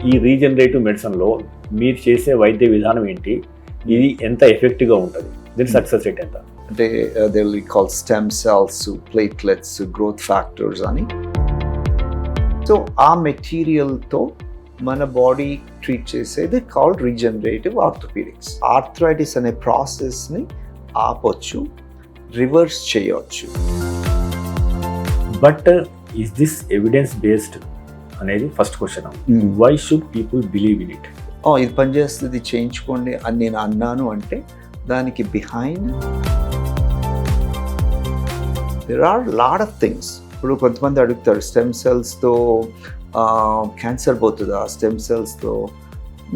ఈ రీజనరేటివ్ మెడిసిన్లో మీరు చేసే వైద్య విధానం ఏంటి, ఇది ఎంత ఎఫెక్టివ్గా ఉంటుంది, దీని సక్సెస్ రేట్ ఎంత? అంటే they will call stem cells, platelets, growth factors అని. సో ఆ మెటీరియల్తో మన బాడీ ట్రీట్ చేసేది కాల్డ్ రీజనరేటివ్ ఆర్థోపెడిక్స్. ఆర్థరైటిస్ అనే ప్రాసెస్ని ఆపొచ్చు, రివర్స్ చేయవచ్చు. But is this evidence based అనేది first question. Why should people believe in it? ఇది పనిచేస్తుంది, చేయించుకోండి అని నేను అన్నాను అంటే దానికి behind there are lot of things. ఇప్పుడు కొంతమంది అడుగుతారు, స్టెమ్ సెల్స్తో క్యాన్సర్ పోతుందా, స్టెమ్ సెల్స్తో?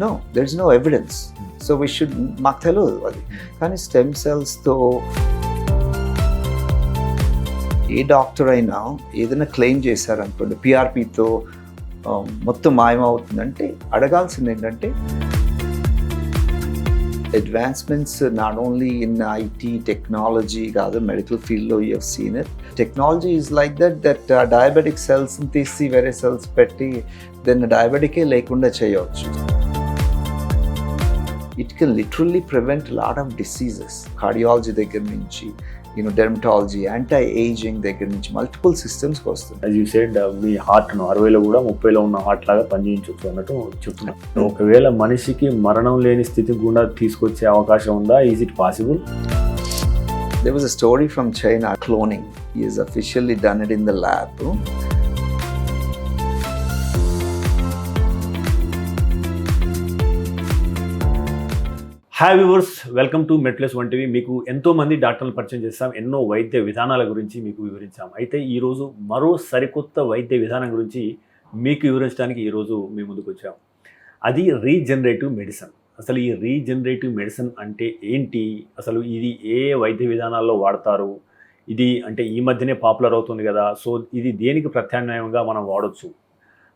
No, there is no evidence. So we should, మాకు తెలియదు అది. కానీ స్టెమ్ సెల్స్తో ఏ డాక్టర్ అయినా ఏదైనా క్లెయిమ్ చేశారనుకోండి, పిఆర్పితో మొత్తం మాయమవుతుందంటే అడగాల్సింది ఏంటంటే advancements not only in IT technology కాదు, మెడికల్ ఫీల్డ్లో you have seen it. Technology is like that diabetic సెల్స్ని తీసి వేరే సెల్స్ పెట్టి దాన్ని డయాబెటికే లేకుండా చేయవచ్చు. It can literally prevent lot of diseases. Cardiology దగ్గర నుంచి డెర్మటాలజీ, యాంటీ ఏజింగ్ దగ్గర నుంచి మల్టిపుల్ సిస్టమ్స్కి వస్తుంది. యాజ్ యూ సెడ్, మీ హార్ట్ను 60లో కూడా 30లో ఉన్న హార్ట్ లాగా పనిచేయించవచ్చు అన్నట్టు చెప్తున్నాను. ఒకవేళ మనిషికి మరణం లేని స్థితి కూడా తీసుకొచ్చే అవకాశం ఉందా? Is it possible? There was a story from China, cloning. He has officially done it in the lab. Hi viewers, welcome to MedPlusONETV. మీకు ఎంతోమంది డాక్టర్లు పరిచయం చేస్తాం, ఎన్నో వైద్య విధానాల గురించి మీకు వివరించాం. అయితే ఈరోజు మరో సరికొత్త వైద్య విధానం గురించి మీకు వివరించడానికి ఈరోజు మీ ముందుకు వచ్చాం. అది రీజనరేటివ్ మెడిసిన్. అసలు ఈ రీజనరేటివ్ మెడిసిన్ అంటే ఏంటి, అసలు ఇది ఏ వైద్య విధానాల్లో వాడతారు, ఇది అంటే ఈ మధ్యనే పాపులర్ అవుతుంది కదా, సో ఇది దేనికి ప్రత్యామ్నాయంగా మనం వాడచ్చు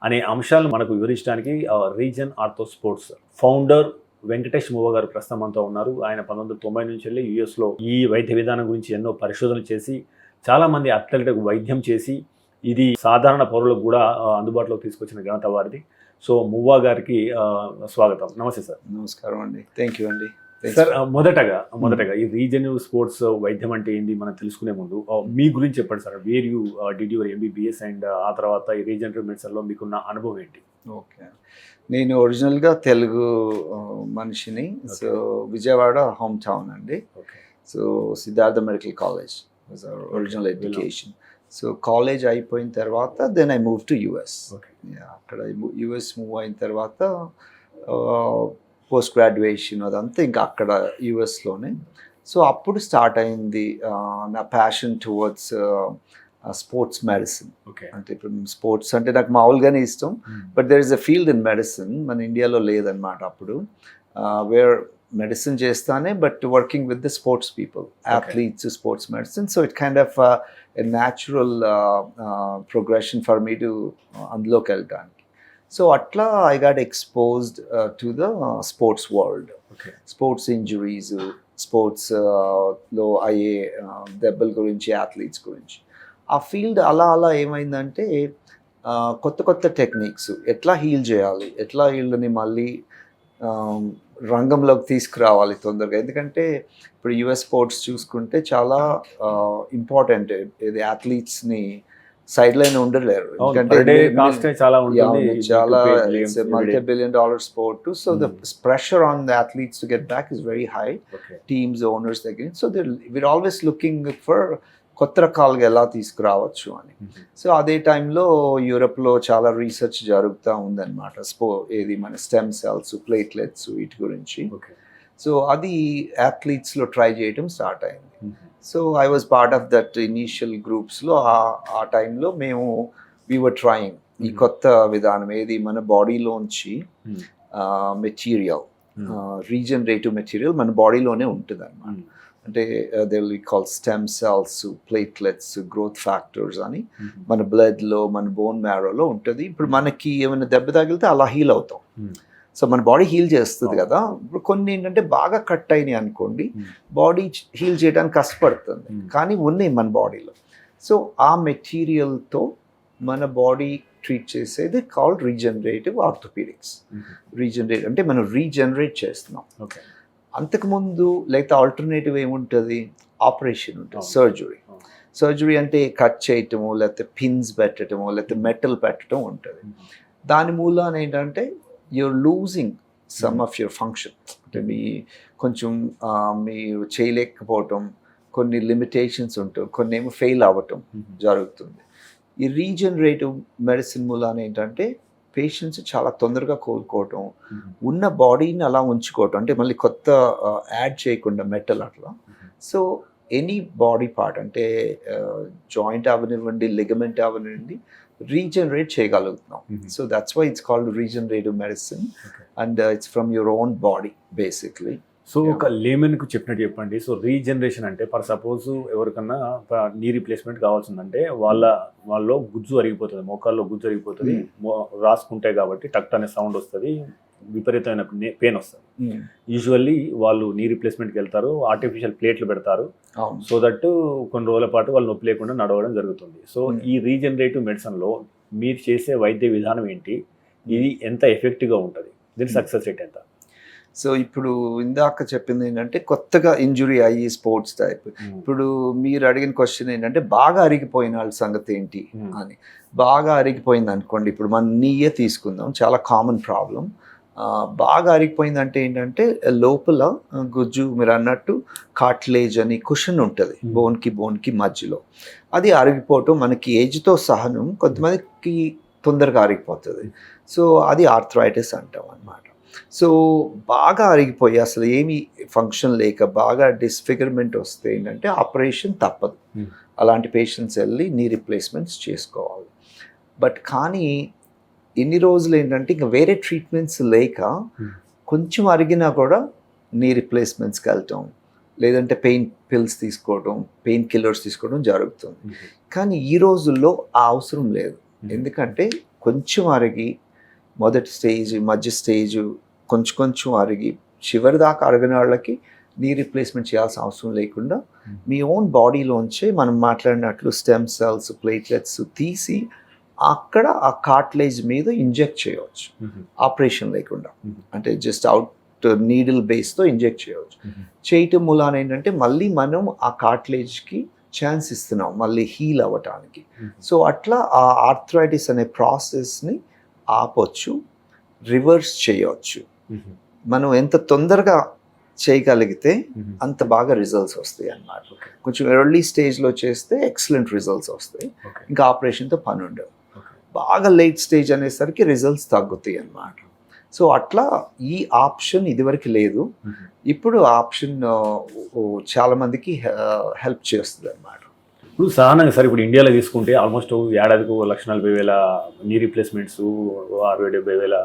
అనే అంశాలు మనకు వివరించడానికి Regen Ortho Sports founder Venkatesh మూవ గారు ప్రస్తుతం మనతో ఉన్నారు. ఆయన 1990 నుంచి వెళ్ళి యూఎస్లో ఈ వైద్య విధానం గురించి ఎన్నో పరిశోధనలు చేసి చాలామంది అథ్లెట్లకు వైద్యం చేసి ఇది సాధారణ పౌరులకు కూడా అందుబాటులోకి తీసుకొచ్చిన ఘనత వారిది. సో మూవా గారికి స్వాగతం. నమస్తే సార్. నమస్కారం అండి. థ్యాంక్ యూ అండి. సార్, మొదటగా ఈ రీజనరేటివ్ స్పోర్ట్స్ వైద్యం అంటే ఏంటి మనం తెలుసుకునే ముందు మీ గురించి చెప్పండి sir. Where you did your MBBS and ఆ తర్వాత ఈ రీజనరేటివ్ మెడిసిన్లో మీకున్న అనుభవం ఏంటి? ఓకే, నేను ఒరిజినల్గా తెలుగు మనిషిని. సో విజయవాడ హోమ్ టౌన్ అండి. So Siddhartha medical college was our original education. So college అయిపోయిన తర్వాత then I move to US. అక్కడ యుఎస్ మూవ్ అయిన తర్వాత పోస్ట్ గ్రాడ్యుయేషన్ అదంతా ఇంకా అక్కడ యుఎస్లోనే. సో అప్పుడు స్టార్ట్ అయింది నా ప్యాషన్ టువర్డ్స్ స్పోర్ట్స్ మెడిసిన్. అంటే ఇప్పుడు స్పోర్ట్స్ అంటే నాకు మామూలుగానే ఇష్టం, but there is a field in medicine మన ఇండియాలో లేదనమాట అప్పుడు, వేర్ మెడిసిన్ చేస్తానే but working with the sports people, athletes, sports medicine. So it kind of a natural progression for me to అందులోకి వెళ్ళడానికి. సో అట్లా I got exposed to the sports world. Sports injuries, స్పోర్ట్స్లో అయ్యే దెబ్బల గురించి, athletes గురించి. ఆ ఫీల్డ్ అలా ఏమైందంటే కొత్త కొత్త టెక్నిక్స్ ఎట్లా హీల్ చేయాలి, ఎట్లా వీళ్ళని మళ్ళీ రంగంలోకి తీసుకురావాలి తొందరగా. ఎందుకంటే ఇప్పుడు యుఎస్ స్పోర్ట్స్ చూసుకుంటే చాలా ఇంపార్టెంట్. ఇది అథ్లీట్స్ని సైడ్ లైన్ ఉండలేరు, ఎందుకంటే చాలా multi-billion-dollar sport. So the pressure on the athletes to get back is very high. Teams, owners, so we're always looking for కొత్త రకాలుగా ఎలా తీసుకురావచ్చు అని. సో అదే టైంలో యూరప్లో చాలా రీసెర్చ్ జరుగుతూ ఉందన్నమాట, ఏది మన స్టెమ్ సెల్స్, ప్లేట్లెట్స్ వీటి గురించి. సో అది అథ్లీట్స్లో ట్రై చేయడం స్టార్ట్ అయింది. So I was part of that initial గ్రూప్స్లో. ఆ టైంలో మేము వీ వర్ ట్రయింగ్ ఈ కొత్త విధానం, ఏది మన బాడీలోంచి మెటీరియల్, రీజనరేటివ్ మెటీరియల్ మన బాడీలోనే ఉంటుంది అన్నమాట. అంటే they will call stem cells, platelets, growth factors అని మన బ్లడ్లో, మన బోన్ మ్యారోలో ఉంటుంది. ఇప్పుడు మనకి ఏమైనా దెబ్బ తగిలితే అలా హీల్ అవుతాం. సో మన బాడీ హీల్ చేస్తుంది కదా. ఇప్పుడు కొన్ని ఏంటంటే బాగా కట్ అయినాయి అనుకోండి, బాడీ హీల్ చేయడానికి కష్టపడుతుంది, కానీ ఉన్నాయి మన బాడీలో. సో ఆ మెటీరియల్తో మన బాడీ ట్రీట్ చేసేది కాల్డ్ రీజనరేటివ్ ఆర్థోపెడిక్స్. రీజనరేటివ్ అంటే మనం రీజనరేట్ చేస్తున్నాం. ఓకే. అంతకుముందు లేకపోతే ఆల్టర్నేటివ్ ఏముంటుంది, ఆపరేషన్ ఉంటుంది, సర్జరీ అంటే కట్ చేయటము లేకపోతే పిన్స్ పెట్టడము లేకపోతే మెటల్ పెట్టడం ఉంటుంది. దాని మూలాన ఏంటంటే you're losing some of your function, అంటే కొంచెం మీరు చేయలేకపోవటం, కొన్ని లిమిటేషన్స్ ఉంటాయి, కొన్ని ఏమో ఫెయిల్ అవ్వటం జరుగుతుంది. ఈ రీజనరేటివ్ మెడిసిన్ మూలాన ఏంటంటే పేషెంట్స్ చాలా తొందరగా కోలుకోవటం, ఉన్న బాడీని అలా ఉంచుకోవటం, అంటే మళ్ళీ కొత్త యాడ్ చేయకుండా మెటల్ అట్లా. సో ఎనీ బాడీ పార్ట్ అంటే జాయింట్ అవనివ్వండి, లిగమెంట్ అవనివ్వండి, రీజనరేట్ చేయగలుగుతున్నాం. So that's why it's called regenerative medicine and it's from your own body basically. So ఒక లేమెన్కు చెప్పినట్టు చెప్పండి. సో రీజనరేషన్ అంటే ఫర్ సపోజ్ ఎవరికన్నా నీ రీప్లేస్మెంట్ కావాల్సిందంటే వాళ్ళలో గుజ్జు అరిగిపోతుంది, మోకాల్లో గుజ్జు అరిగిపోతుంది, రాసుకుంటాయి కాబట్టి టక్ అనే సౌండ్ వస్తుంది, విపరీతమైన పెయిన్ వస్తుంది. యూజువల్లీ వాళ్ళు నీ రీప్లేస్మెంట్కి వెళ్తారు, ఆర్టిఫిషియల్ ప్లేట్లు పెడతారు, సో దట్ కొన్ని రోజుల పాటు వాళ్ళు నొప్పి లేకుండా నడవడం జరుగుతుంది. సో ఈ రీజనరేటివ్ మెడిసిన్లో మీరు చేసే వైద్య విధానం ఏంటి, ఇది ఎంత ఎఫెక్టివ్గా ఉంటుంది, దీని సక్సెస్ రేట్ ఎంత? సో ఇప్పుడు ఇందాక చెప్పింది ఏంటంటే కొత్తగా ఇంజురీ అయ్యి స్పోర్ట్స్ టైప్. ఇప్పుడు మీరు అడిగిన క్వశ్చన్ ఏంటంటే బాగా అరిగిపోయిన వాళ్ళ సంగతి ఏంటి అని. బాగా అరిగిపోయింది అనుకోండి, ఇప్పుడు మన నీయే తీసుకుందాం, చాలా కామన్ ప్రాబ్లం. బాగా అరిగిపోయింది అంటే ఏంటంటే లోపల గుజ్జు, మీరు అన్నట్టు కార్టిలేజ్ అని కుషన్ ఉంటుంది బోన్కి మధ్యలో, అది అరిగిపోవటం మనకి ఏజ్తో సహనం కొంతమందికి తొందరగా అరిగిపోతుంది. సో అది ఆర్థరైటిస్ అంటాం అన్నమాట. సో బాగా అరిగిపోయి అసలు ఏమీ ఫంక్షన్ లేక బాగా డిస్ఫిగర్మెంట్ వస్తే ఏంటంటే ఆపరేషన్ తప్పదు. అలాంటి పేషెంట్స్ వెళ్ళి నీ రీప్లేస్మెంట్స్ చేసుకోవాలి. బట్ కానీ ఇన్ని రోజులు ఏంటంటే ఇంకా వేరే ట్రీట్మెంట్స్ లేక కొంచెం అరిగినా కూడా నీ రీప్లేస్మెంట్స్కి వెళ్ళటం, లేదంటే పెయిన్ పిల్స్ తీసుకోవడం, పెయిన్ కిల్లర్స్ తీసుకోవడం జరుగుతుంది. కానీ ఈ రోజుల్లో ఆ అవసరం లేదు. ఎందుకంటే కొంచెం అరిగి మొదటి స్టేజ్, మధ్య స్టేజ్, కొంచెం అరిగి చివరి దాకా అరిగిన వాళ్ళకి నీ రీప్లేస్మెంట్ చేయాల్సిన అవసరం లేకుండా మీ ఓన్ బాడీలోంచే మనం మాట్లాడినట్లు స్టెమ్ సెల్స్, ప్లేట్లెట్స్ తీసి అక్కడ ఆ కార్టిలేజ్ మీద ఇంజెక్ట్ చేయవచ్చు ఆపరేషన్ లేకుండా. అంటే జస్ట్ అవుట్ నీడిల్ బేస్తో ఇంజెక్ట్ చేయవచ్చు. చేయటం మూలాన ఏంటంటే మళ్ళీ మనం ఆ కార్టిలేజ్కి ఛాన్స్ ఇస్తున్నాం మళ్ళీ హీల్ అవ్వటానికి. సో అట్లా ఆ ఆర్థరైటిస్ అనే ప్రాసెస్ని ఆపొచ్చు, రివర్స్ చేయవచ్చు. మనం ఎంత తొందరగా చేయగలిగితే అంత బాగా రిజల్ట్స్ వస్తాయి అన్నమాట. కొంచెం ఎర్లీ స్టేజ్లో చేస్తే ఎక్సలెంట్ రిజల్ట్స్ వస్తాయి, ఇంకా ఆపరేషన్తో పని ఉండదు. బాగా లేట్ స్టేజ్ అనేసరికి రిజల్ట్స్ తగ్గుతాయి అన్నమాట. సో అట్లా ఈ ఆప్షన్ ఇదివరకు లేదు, ఇప్పుడు ఆప్షన్ చాలామందికి హెల్ప్ చేస్తుంది అన్నమాట. ఇప్పుడు సాధారణంగా సార్ ఇప్పుడు ఇండియాలో తీసుకుంటే ఆల్మోస్ట్ ఏడాదికి 1,40,000 నీ రీప్లేస్మెంట్స్, 60,000-70,000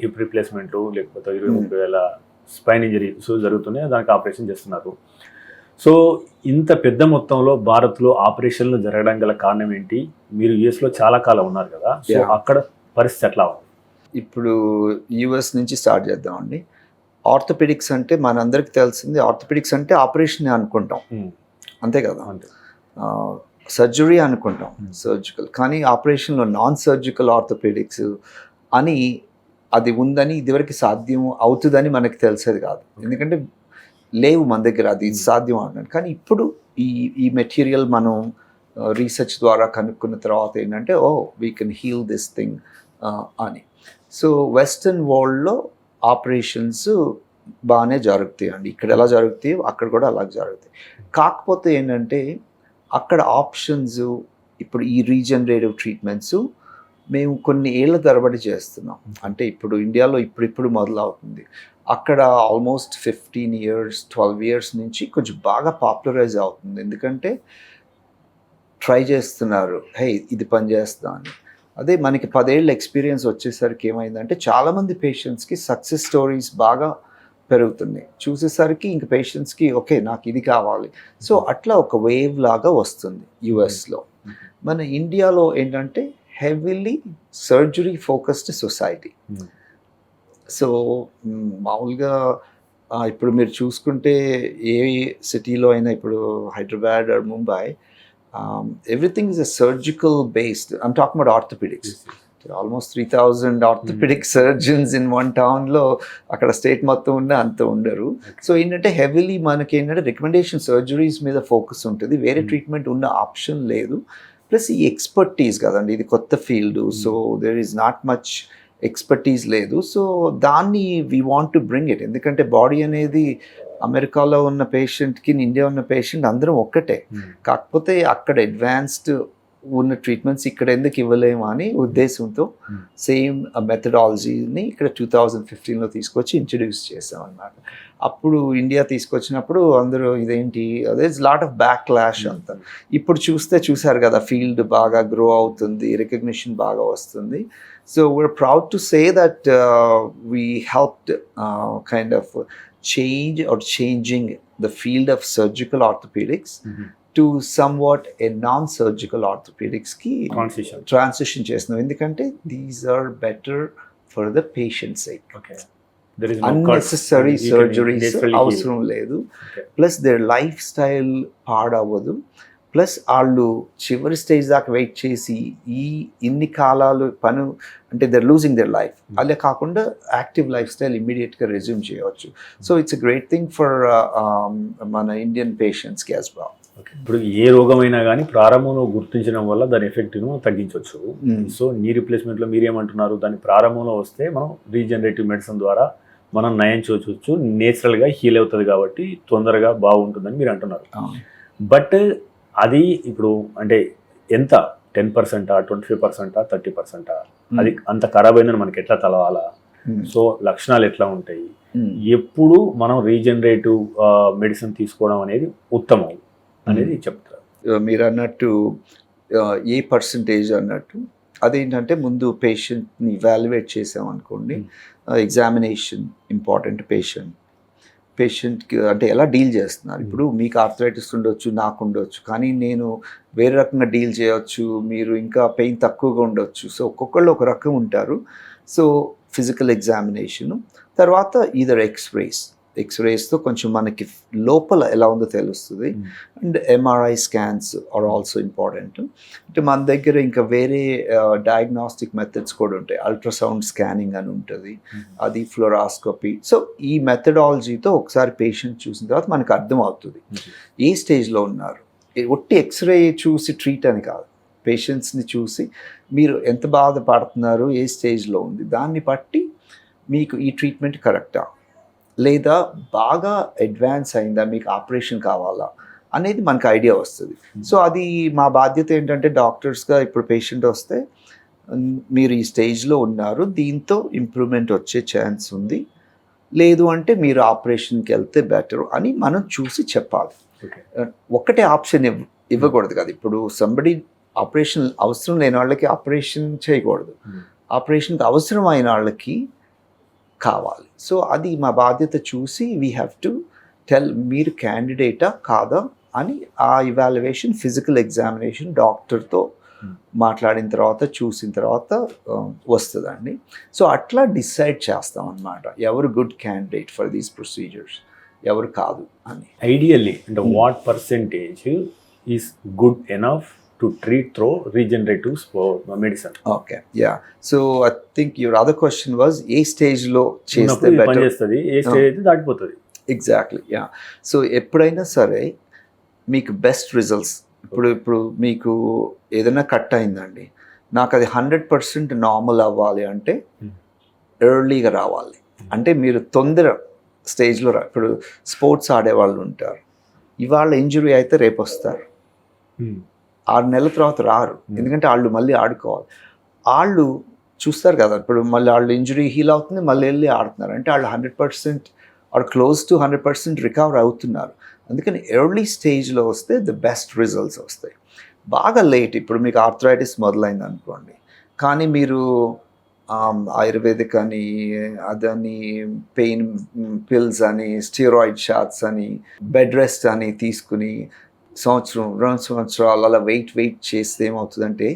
హిప్ రీప్లేస్మెంట్లు, లేకపోతే 20,000-30,000 స్పైన్ ఇంజరీస్ జరుగుతున్నాయి, దానికి ఆపరేషన్ చేస్తున్నారు. సో ఇంత పెద్ద మొత్తంలో భారత్లో ఆపరేషన్లు జరగడం గల కారణం ఏంటి? మీరు యుఎస్లో చాలా కాలం ఉన్నారు కదా, సో అక్కడ పరిస్థితి ఎట్లా ఉంది? ఇప్పుడు యుఎస్ నుంచి స్టార్ట్ చేద్దామండి. ఆర్థోపెడిక్స్ అంటే మనందరికీ తెలిసింది, ఆర్థోపెడిక్స్ అంటే ఆపరేషన్ అనుకుంటాం, అంతే కదా. సర్జరీ అనుకుంటాం, సర్జికల్. కానీ ఆపరేషన్లో నాన్ సర్జికల్ ఆర్థోపెడిక్స్ అని అది ఉందని, ఇదివరకు సాధ్యం అవుతుందని మనకు తెలిసేది కాదు, ఎందుకంటే లేవు మన దగ్గర అది సాధ్యం అన్నాడు. కానీ ఇప్పుడు ఈ మెటీరియల్ మనం రీసెర్చ్ ద్వారా కనుక్కున్న తర్వాత ఏంటంటే we can heal this thing అని. సో వెస్టర్న్ వరల్డ్లో ఆపరేషన్స్ బాగానే జరుగుతాయి అండి. ఇక్కడ ఎలా జరుగుతాయి అక్కడ కూడా అలా జరుగుతాయి. కాకపోతే ఏంటంటే అక్కడ ఆప్షన్స్, ఇప్పుడు ఈ రీజనరేటివ్ ట్రీట్మెంట్స్ మేము కొన్ని ఏళ్ళ తరబడి చేస్తున్నాం. అంటే ఇప్పుడు ఇండియాలో ఇప్పుడు మొదలవుతుంది, అక్కడ ఆల్మోస్ట్ 15 years 12 years నుంచి కొంచెం బాగా పాపులరైజ్ అవుతుంది. ఎందుకంటే ట్రై చేస్తున్నారు, హే ఇది పని చేస్తా అని. అదే మనకి 10 ఏళ్ళ ఎక్స్పీరియన్స్ వచ్చేసరికి ఏమైందంటే చాలామంది పేషెంట్స్కి సక్సెస్ స్టోరీస్ బాగా పెరుగుతున్నాయి. చూసేసరికి ఇంక పేషెంట్స్కి ఓకే నాకు ఇది కావాలి. సో అట్లా ఒక వేవ్ లాగా వస్తుంది యుఎస్లో. మన ఇండియాలో ఏంటంటే heavily surgery focused society. So మామూలుగా ఇప్పుడు మీరు చూసుకుంటే ఏ సిటీలో అయినా, ఇప్పుడు Hyderabad or Mumbai, everything is a surgical based. I'm talking about orthopedics. There are almost 3,000 orthopedic surgeons in one town లో అక్కడ స్టేట్ మొత్తం ఉన్న అంత ఉండరు. సో ఏంటంటే హెవీలీ మనకి ఏంటంటే రికమెండేషన్ సర్జరీస్ మీద ఫోకస్ ఉంటుంది, వేరే ట్రీట్మెంట్ ఉన్న ఆప్షన్ లేదు. ప్లస్ ఈ ఎక్స్పర్టీస్ కదండి, ఇది కొత్త field, so there is not much expertise లేదు. సో దాన్ని we want to bring it. ఎందుకంటే బాడీ అనేది అమెరికాలో ఉన్న పేషెంట్కి ఇండియా ఉన్న పేషెంట్ అందరం ఒక్కటే, కాకపోతే అక్కడ అడ్వాన్స్డ్ ఉన్న ట్రీట్మెంట్స్ ఇక్కడ ఎందుకు ఇవ్వలేము అని ఉద్దేశంతో సేమ్ మెథడాలజీని ఇక్కడ 2015లో తీసుకొచ్చి ఇంట్రడ్యూస్ చేసాం అన్నమాట. అప్పుడు ఇండియా తీసుకొచ్చినప్పుడు అందరూ ఇదేంటి, అదే లాట్ ఆఫ్ బ్యాక్ క్లాష్ అంతా. ఇప్పుడు చూసారు కదా, ఫీల్డ్ బాగా గ్రో అవుతుంది, రికగ్నిషన్ బాగా వస్తుంది. So we're proud to say that we helped kind of changing the field of surgical orthopedics to somewhat a non-surgical orthopedics ki transition చేస్తున్నాం. ఎందుకంటే these are better for the patient's sake. There is no unnecessary surgeries అవసరం లేదు. Plus their lifestyle పాడవదు. Plus వాళ్ళు చివరి stage దాకా wait చేసి ఇన్ని కాలాలు అంటే దర్ లూజింగ్ దర్ లైఫ్, అలా కాకుండా యాక్టివ్ లైఫ్ స్టైల్ ఇమ్మీడియట్గా రెజ్యూమ్ చేయవచ్చు. So it's a great thing for మన ఇండియన్ పేషెంట్స్కి యాజ్ వెల్. ఇప్పుడు ఏ రోగమైనా కానీ ప్రారంభంలో గుర్తించడం వల్ల దాని ఎఫెక్ట్ను తగ్గించవచ్చు. సో నీ రిప్లేస్మెంట్లో మీరేమంటున్నారు, దాని ప్రారంభంలో వస్తే మనం రీజనరేటివ్ మెడిసిన్ ద్వారా మనం నయం చేయవచ్చు, నేచురల్గా హీల్ అవుతుంది కాబట్టి తొందరగా బాగుంటుందని మీరు అంటున్నారు. బట్ అది ఇప్పుడు అంటే ఎంత 10%, 25%, 30%, అది అంత ఖరాబ్ అయిందని మనకి ఎట్లా తెలవాలా? సో లక్షణాలు ఎట్లా ఉంటాయి, ఎప్పుడు మనం రీజనరేటివ్ మెడిసిన్ తీసుకోవడం అనేది ఉత్తమం అనేది చెప్తారు. మీరు అన్నట్టు ఏ పర్సంటేజ్ అన్నట్టు అదేంటంటే ముందు పేషెంట్ని ఇవాల్యుయేట్ చేసామనుకోండి, ఎగ్జామినేషన్ ఇంపార్టెంట్. పేషెంట్కి అంటే ఎలా డీల్ చేస్తున్నారు. ఇప్పుడు మీకు ఆర్థరైటిస్ ఉండొచ్చు, నాకు ఉండొచ్చు, కానీ నేను వేరే రకంగా డీల్ చేయవచ్చు, మీరు ఇంకా పెయిన్ తక్కువగా ఉండొచ్చు. సో ఒక్కొక్కళ్ళు ఒక రకం ఉంటారు. సో ఫిజికల్ ఎగ్జామినేషను తర్వాత ఈదర్ ఎక్స్రేస్తో కొంచెం మనకి లోపల ఎలా ఉందో తెలుస్తుంది. And MRI scans are also important. అంటే మన దగ్గర ఇంకా వేరే డయాగ్నాస్టిక్ మెథడ్స్ కూడా ఉంటాయి. అల్ట్రాసౌండ్ స్కానింగ్ అని ఉంటుంది, అది ఫ్లోరాస్కోపీ. సో ఈ మెథడాలజీతో ఒకసారి పేషెంట్ చూసిన తర్వాత మనకు అర్థం అవుతుంది ఏ స్టేజ్లో ఉన్నారు. ఒట్టి ఎక్స్రే చూసి ట్రీట్ అని కాదు, పేషెంట్స్ని చూసి మీరు ఎంత బాధపడుతున్నారు, ఏ స్టేజ్లో ఉంది, దాన్ని బట్టి మీకు ఈ ట్రీట్మెంట్ కరెక్టా లేదా బాగా అడ్వాన్స్ అయిందా, మీకు ఆపరేషన్ కావాలా అనేది మనకు ఐడియా వస్తుంది. సో అది మా బాధ్యత ఏంటంటే డాక్టర్స్గా ఇప్పుడు పేషెంట్ వస్తే మీరు ఈ స్టేజ్లో ఉన్నారు, దీంతో ఇంప్రూవ్మెంట్ వచ్చే ఛాన్స్ ఉంది, లేదు అంటే మీరు ఆపరేషన్కి వెళ్తే బెటర్ అని మనం చూసి చెప్పాలి. ఒక్కటే ఆప్షన్ ఇవ్వకూడదు కదా. ఇప్పుడు సంబడి ఆపరేషన్ అవసరం లేని వాళ్ళకి ఆపరేషన్ చేయకూడదు, ఆపరేషన్కి అవసరమైన వాళ్ళకి కావాలి. సో అది మా బాధ్యత చూసి వీ హ్యావ్ టు టెల్ మీరు క్యాండిడేటా కాదా అని ఆ ఇవాల్యుయేషన్ ఫిజికల్ ఎగ్జామినేషన్ డాక్టర్తో మాట్లాడిన తర్వాత చూసిన తర్వాత వస్తుందండి. సో అట్లా డిసైడ్ చేస్తాం అన్నమాట ఎవరు good candidate for these procedures, ఎవరు కాదు అని. ఐడియల్లీ అంటే what percentage is good enough to treat through regenerative medicine? Okay, yeah. So I think your other question was A stage లో చేస్తే బెటర్, ఏ స్టేజ్ అయితే దాటిపోతుంది. Exactly, yeah. సో ఎప్పుడైనా సరే మీకు బెస్ట్ రిజల్ట్స్, ఇప్పుడు మీకు ఏదైనా కట్ అయిందండి, నాకు అది 100% నార్మల్ అవ్వాలి అంటే ఎర్లీగా రావాలి. అంటే మీరు తొందర స్టేజ్లో ఇప్పుడు స్పోర్ట్స్ ఆడేవాళ్ళు ఉంటారు, ఇవాళ ఇంజురీ అయితే రేపు వస్తారు, 6 నెలల తర్వాత రారు, ఎందుకంటే వాళ్ళు మళ్ళీ ఆడుకోవాలి. వాళ్ళు చూస్తారు కదా, ఇప్పుడు మళ్ళీ వాళ్ళు ఇంజురీ హీల్ అవుతుంది, మళ్ళీ వెళ్ళి ఆడుతున్నారు అంటే వాళ్ళు 100% ఆర్ క్లోజ్ టు 100% రికవర్ అవుతున్నారు. అందుకని ఎర్లీ స్టేజ్లో వస్తే ద బెస్ట్ రిజల్ట్స్ వస్తాయి. బాగా లేట్, ఇప్పుడు మీకు ఆర్థరైటిస్ మొదలైంది అనుకోండి, కానీ మీరు ఆయుర్వేదిక్ అని అదని పెయిన్ పిల్స్ అని స్టీరాయిడ్ షాట్స్ అని బెడ్ రెస్ట్ అని తీసుకుని 2 సంవత్సరాలు అలా వెయిట్ చేస్తే ఏమవుతుందంటే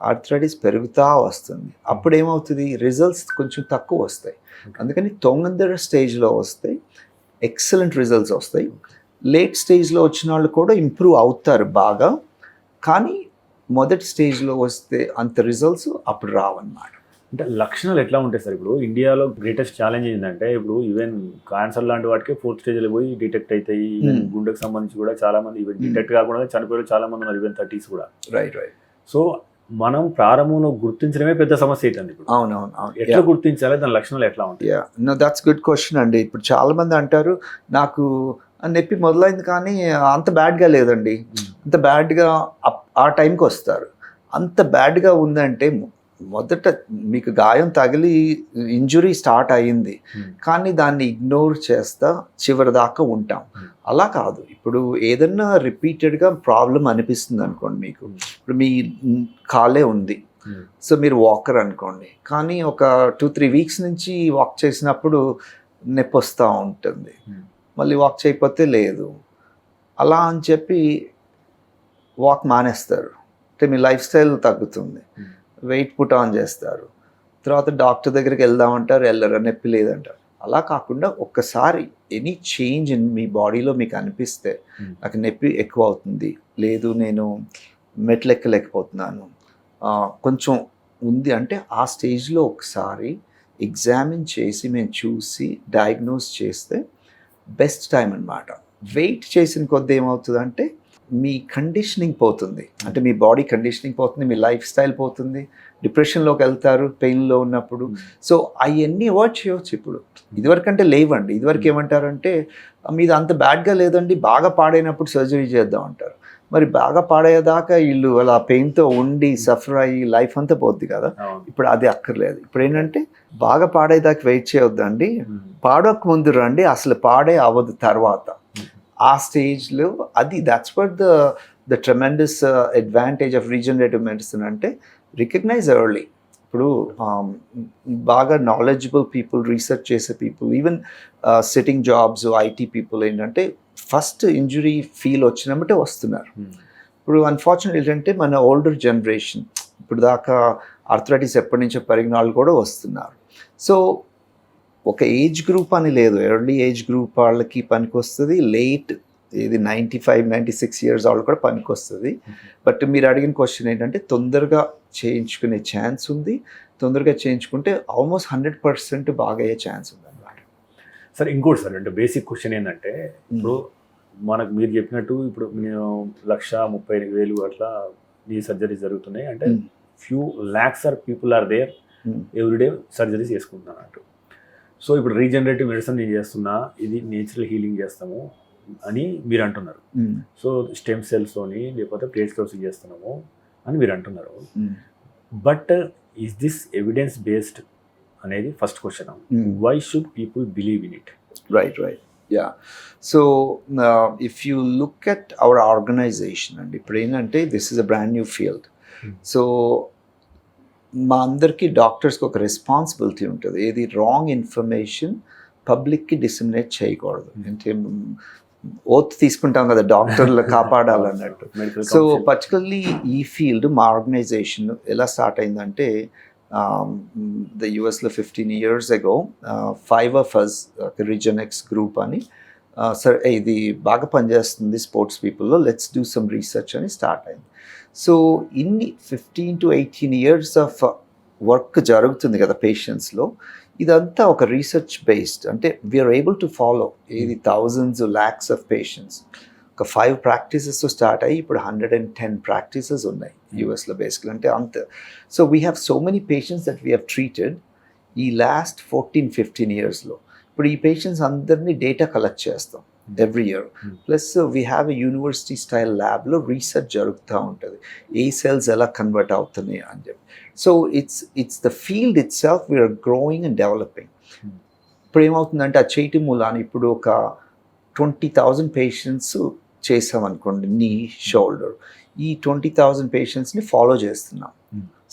ఆర్థరైటిస్ పెరుగుతూ వస్తుంది. అప్పుడు ఏమవుతుంది, రిజల్ట్స్ కొంచెం తక్కువ వస్తాయి. అందుకని తొందర స్టేజ్లో వస్తే ఎక్సలెంట్ రిజల్ట్స్ వస్తాయి. లేట్ స్టేజ్లో వచ్చిన వాళ్ళు కూడా ఇంప్రూవ్ అవుతారు బాగా, కానీ మొదటి స్టేజ్లో వస్తే అంత రిజల్ట్స్ అప్పుడు రావన్నమాట. అంటే లక్షణాలు ఎట్లా ఉంటాయి సార్? ఇప్పుడు ఇండియాలో గ్రేటెస్ట్ ఛాలెంజ్ ఏంటంటే ఇప్పుడు ఈవెన్ క్యాన్సర్ లాంటి వాటికి 4th స్టేజ్లో పోయి డిటెక్ట్ అవుతాయి. ఈవెన్ గుండెకి సంబంధించి కూడా చాలా మంది ఈవెన్ డిటెక్ట్ కాకుండా చనిపోయే చాలా మంది ఉన్నారు, ఈవెన్ 30s కూడా. రైట్. సో మనం ప్రారంభంలో గుర్తించడమే పెద్ద సమస్య అవుతుంది ఇప్పుడు. అవును. ఎట్లా గుర్తించాలి, దాని లక్షణాలు ఎట్లా ఉంటాయి? నో, దట్స్ గుడ్ క్వశ్చన్ అండి. ఇప్పుడు చాలా మంది అంటారు నాకు నొప్పి మొదలైంది కానీ అంత బ్యాడ్గా లేదండి. అంత బ్యాడ్గా ఆ టైంకి వస్తారు. అంత బ్యాడ్గా ఉందంటే మొదట మీకు గాయం తగిలి ఇంజురీ స్టార్ట్ అయ్యింది కానీ దాన్ని ఇగ్నోర్ చేస్తా చివరి దాకా ఉంటాం. అలా కాదు. ఇప్పుడు ఏదన్నా రిపీటెడ్గా ప్రాబ్లం అనిపిస్తుంది అనుకోండి, మీకు ఇప్పుడు మీ కాలే ఉంది, సో మీరు వాకర్ అనుకోండి, కానీ ఒక 2-3 వీక్స్ నుంచి వాక్ చేసినప్పుడు నొప్పి వస్తూ ఉంటుంది, మళ్ళీ వాక్ చేయకపోతే లేదు, అలా అని చెప్పి వాక్ మానేస్తారు. అంటే మీ లైఫ్ స్టైల్ తగ్గుతుంది, వెయిట్ పుట్ ఆన్ చేస్తారు, తర్వాత డాక్టర్ దగ్గరికి వెళ్దామంటారు, వెళ్ళరు, నొప్పి లేదంటారు. అలా కాకుండా ఒక్కసారి ఎనీ చేంజ్ ఇన్ మీ బాడీలో మీకు అనిపిస్తే నాకు నొప్పి ఎక్కువ అవుతుంది, లేదు నేను మెట్లు ఎక్కలేకపోతున్నాను, కొంచెం ఉంది అంటే ఆ స్టేజ్లో ఒకసారి ఎగ్జామిన్ చేసి మేము చూసి డయాగ్నోస్ చేస్తే బెస్ట్ టైం అన్నమాట. వెయిట్ చేసిన కొద్ది ఏమవుతుందంటే మీ కండిషనింగ్ పోతుంది, అంటే మీ బాడీ కండిషనింగ్ పోతుంది, మీ లైఫ్ స్టైల్ పోతుంది, డిప్రెషన్లోకి వెళ్తారు పెయిన్లో ఉన్నప్పుడు. సో అవన్నీ అవాయిడ్ చేయవచ్చు. ఇప్పుడు ఇదివరకంటే లేవండి. ఇదివరకు ఏమంటారంటే మీది అంత బ్యాడ్గా లేదండి, బాగా పాడైనప్పుడు సర్జరీ చేద్దాం అంటారు. మరి బాగా పాడేదాకా వీళ్ళు అలా పెయిన్తో ఉండి సఫర్ అయ్యి లైఫ్ అంతా పోద్ది కదా. ఇప్పుడు అది అక్కర్లేదు. ఇప్పుడు ఏంటంటే బాగా పాడేదాకా వెయిట్ చేయొద్దండి, పాడక ముందు రండి, అసలు పాడే అవ్వదు తర్వాత. ఆ స్టేజ్లో అది that's what the tremendous advantage of regenerative medicine అంటే రికగ్నైజ్ ఎర్లీ. ఇప్పుడు బాగా నాలెడ్జబుల్ పీపుల్, రీసెర్చ్ చేసే people, even sitting jobs, IT people ఏంటంటే ఫస్ట్ ఇంజురీ ఫీల్ వచ్చినప్పుడే వస్తున్నారు. ఇప్పుడు అన్ఫార్చునేట్ ఏంటంటే మన ఓల్డర్ జనరేషన్ ఇప్పుడు దాకా ఆర్థరైటిస్ ఎప్పటి నుంచో పెరిగిన వాళ్ళు కూడా వస్తున్నారు. సో ఒక ఏజ్ గ్రూప్ అని లేదు, ఎర్లీ ఏజ్ గ్రూప్ వాళ్ళకి పనికి వస్తుంది, లేట్ ఇది 95-96 ఇయర్స్ వాళ్ళు కూడా పనికి వస్తుంది. బట్ మీరు అడిగిన క్వశ్చన్ ఏంటంటే తొందరగా చేయించుకునే ఛాన్స్ ఉంది, తొందరగా చేయించుకుంటే ఆల్మోస్ట్ 100% బాగా అయ్యే ఛాన్స్ ఉంది అన్నమాట. సార్ ఇంకోటి సార్, అంటే బేసిక్ క్వశ్చన్ ఏంటంటే ఇప్పుడు మనకు మీరు చెప్పినట్టు ఇప్పుడు నేను 1,30,000 అట్లా ఈ సర్జరీస్ జరుగుతున్నాయి అంటే few lakhs or people are there everyday surgeries చేసుకుంటున్నాను అంటూ. సో ఇప్పుడు రీజనరేటివ్ మెడిసిన్ నేను చేస్తున్నా, ఇది నేచురల్ హీలింగ్ చేస్తాము అని మీరు అంటున్నారు. సో స్టెమ్ సెల్స్తోని లేకపోతే ప్లేట్స్ చేస్తున్నాము అని మీరు అంటున్నారు. But is this evidence based అనేది first question. Why should people believe in it? Right. Yeah. So if you look at our organization, and ఇప్పుడు ఏంటంటే this is a brand new field. So మా అందరికీ డాక్టర్స్కి ఒక రెస్పాన్సిబిలిటీ ఉంటుంది, ఏది wrong information పబ్లిక్కి డిసమినేట్ చేయకూడదు. అంటే ఓత్ తీసుకుంటాం కదా డాక్టర్లు కాపాడాలన్నట్టు. సో పర్టికులర్లీ ఈ ఫీల్డ్ మా ఆర్గనైజేషన్ ఎలా స్టార్ట్ అయిందంటే ద యుఎస్లో 15 years ago 5 of us Regenex group అని సరే ఇది బాగా పనిచేస్తుంది స్పోర్ట్స్ పీపుల్లో, లెట్స్ డూ సమ్ రీసెర్చ్ అని స్టార్ట్ అయింది. సో ఇన్ని 15 to 18 years ఆఫ్ వర్క్ జరుగుతుంది కదా పేషెంట్స్లో. ఇదంతా ఒక రీసెర్చ్ బేస్డ్, అంటే వీఆర్ ఏబుల్ టు ఫాలో ఇది థౌజండ్స్ ల్యాక్స్ ఆఫ్ పేషెంట్స్. ఒక 5 ప్రాక్టీసెస్ స్టార్ట్ అయ్యి ఇప్పుడు 110 ప్రాక్టీసెస్ ఉన్నాయి యూఎస్లో బేసిక్లీ. అంటే అంత. So we have so many patients that we have treated ఈ లాస్ట్ 14-15 yearsలో. ఇప్పుడు ఈ పేషెంట్స్ అందరినీ డేటా కలెక్ట్ చేస్తాం every year. Plus we have a university style ల్యాబ్లో రీసెర్చ్ జరుగుతూ ఉంటుంది, ఏ సెల్స్ ఎలా కన్వర్ట్ అవుతున్నాయి అని చెప్పి. So it's the field itself we're growing and developing. ఇప్పుడు ఏమవుతుందంటే ఆ చేయటం మూలాన ఇప్పుడు ఒక 20,000 పేషెంట్స్ చేసామనుకోండి, నీ షోల్డర్, ఈ 20,000 పేషెంట్స్ని ఫాలో చేస్తున్నాం.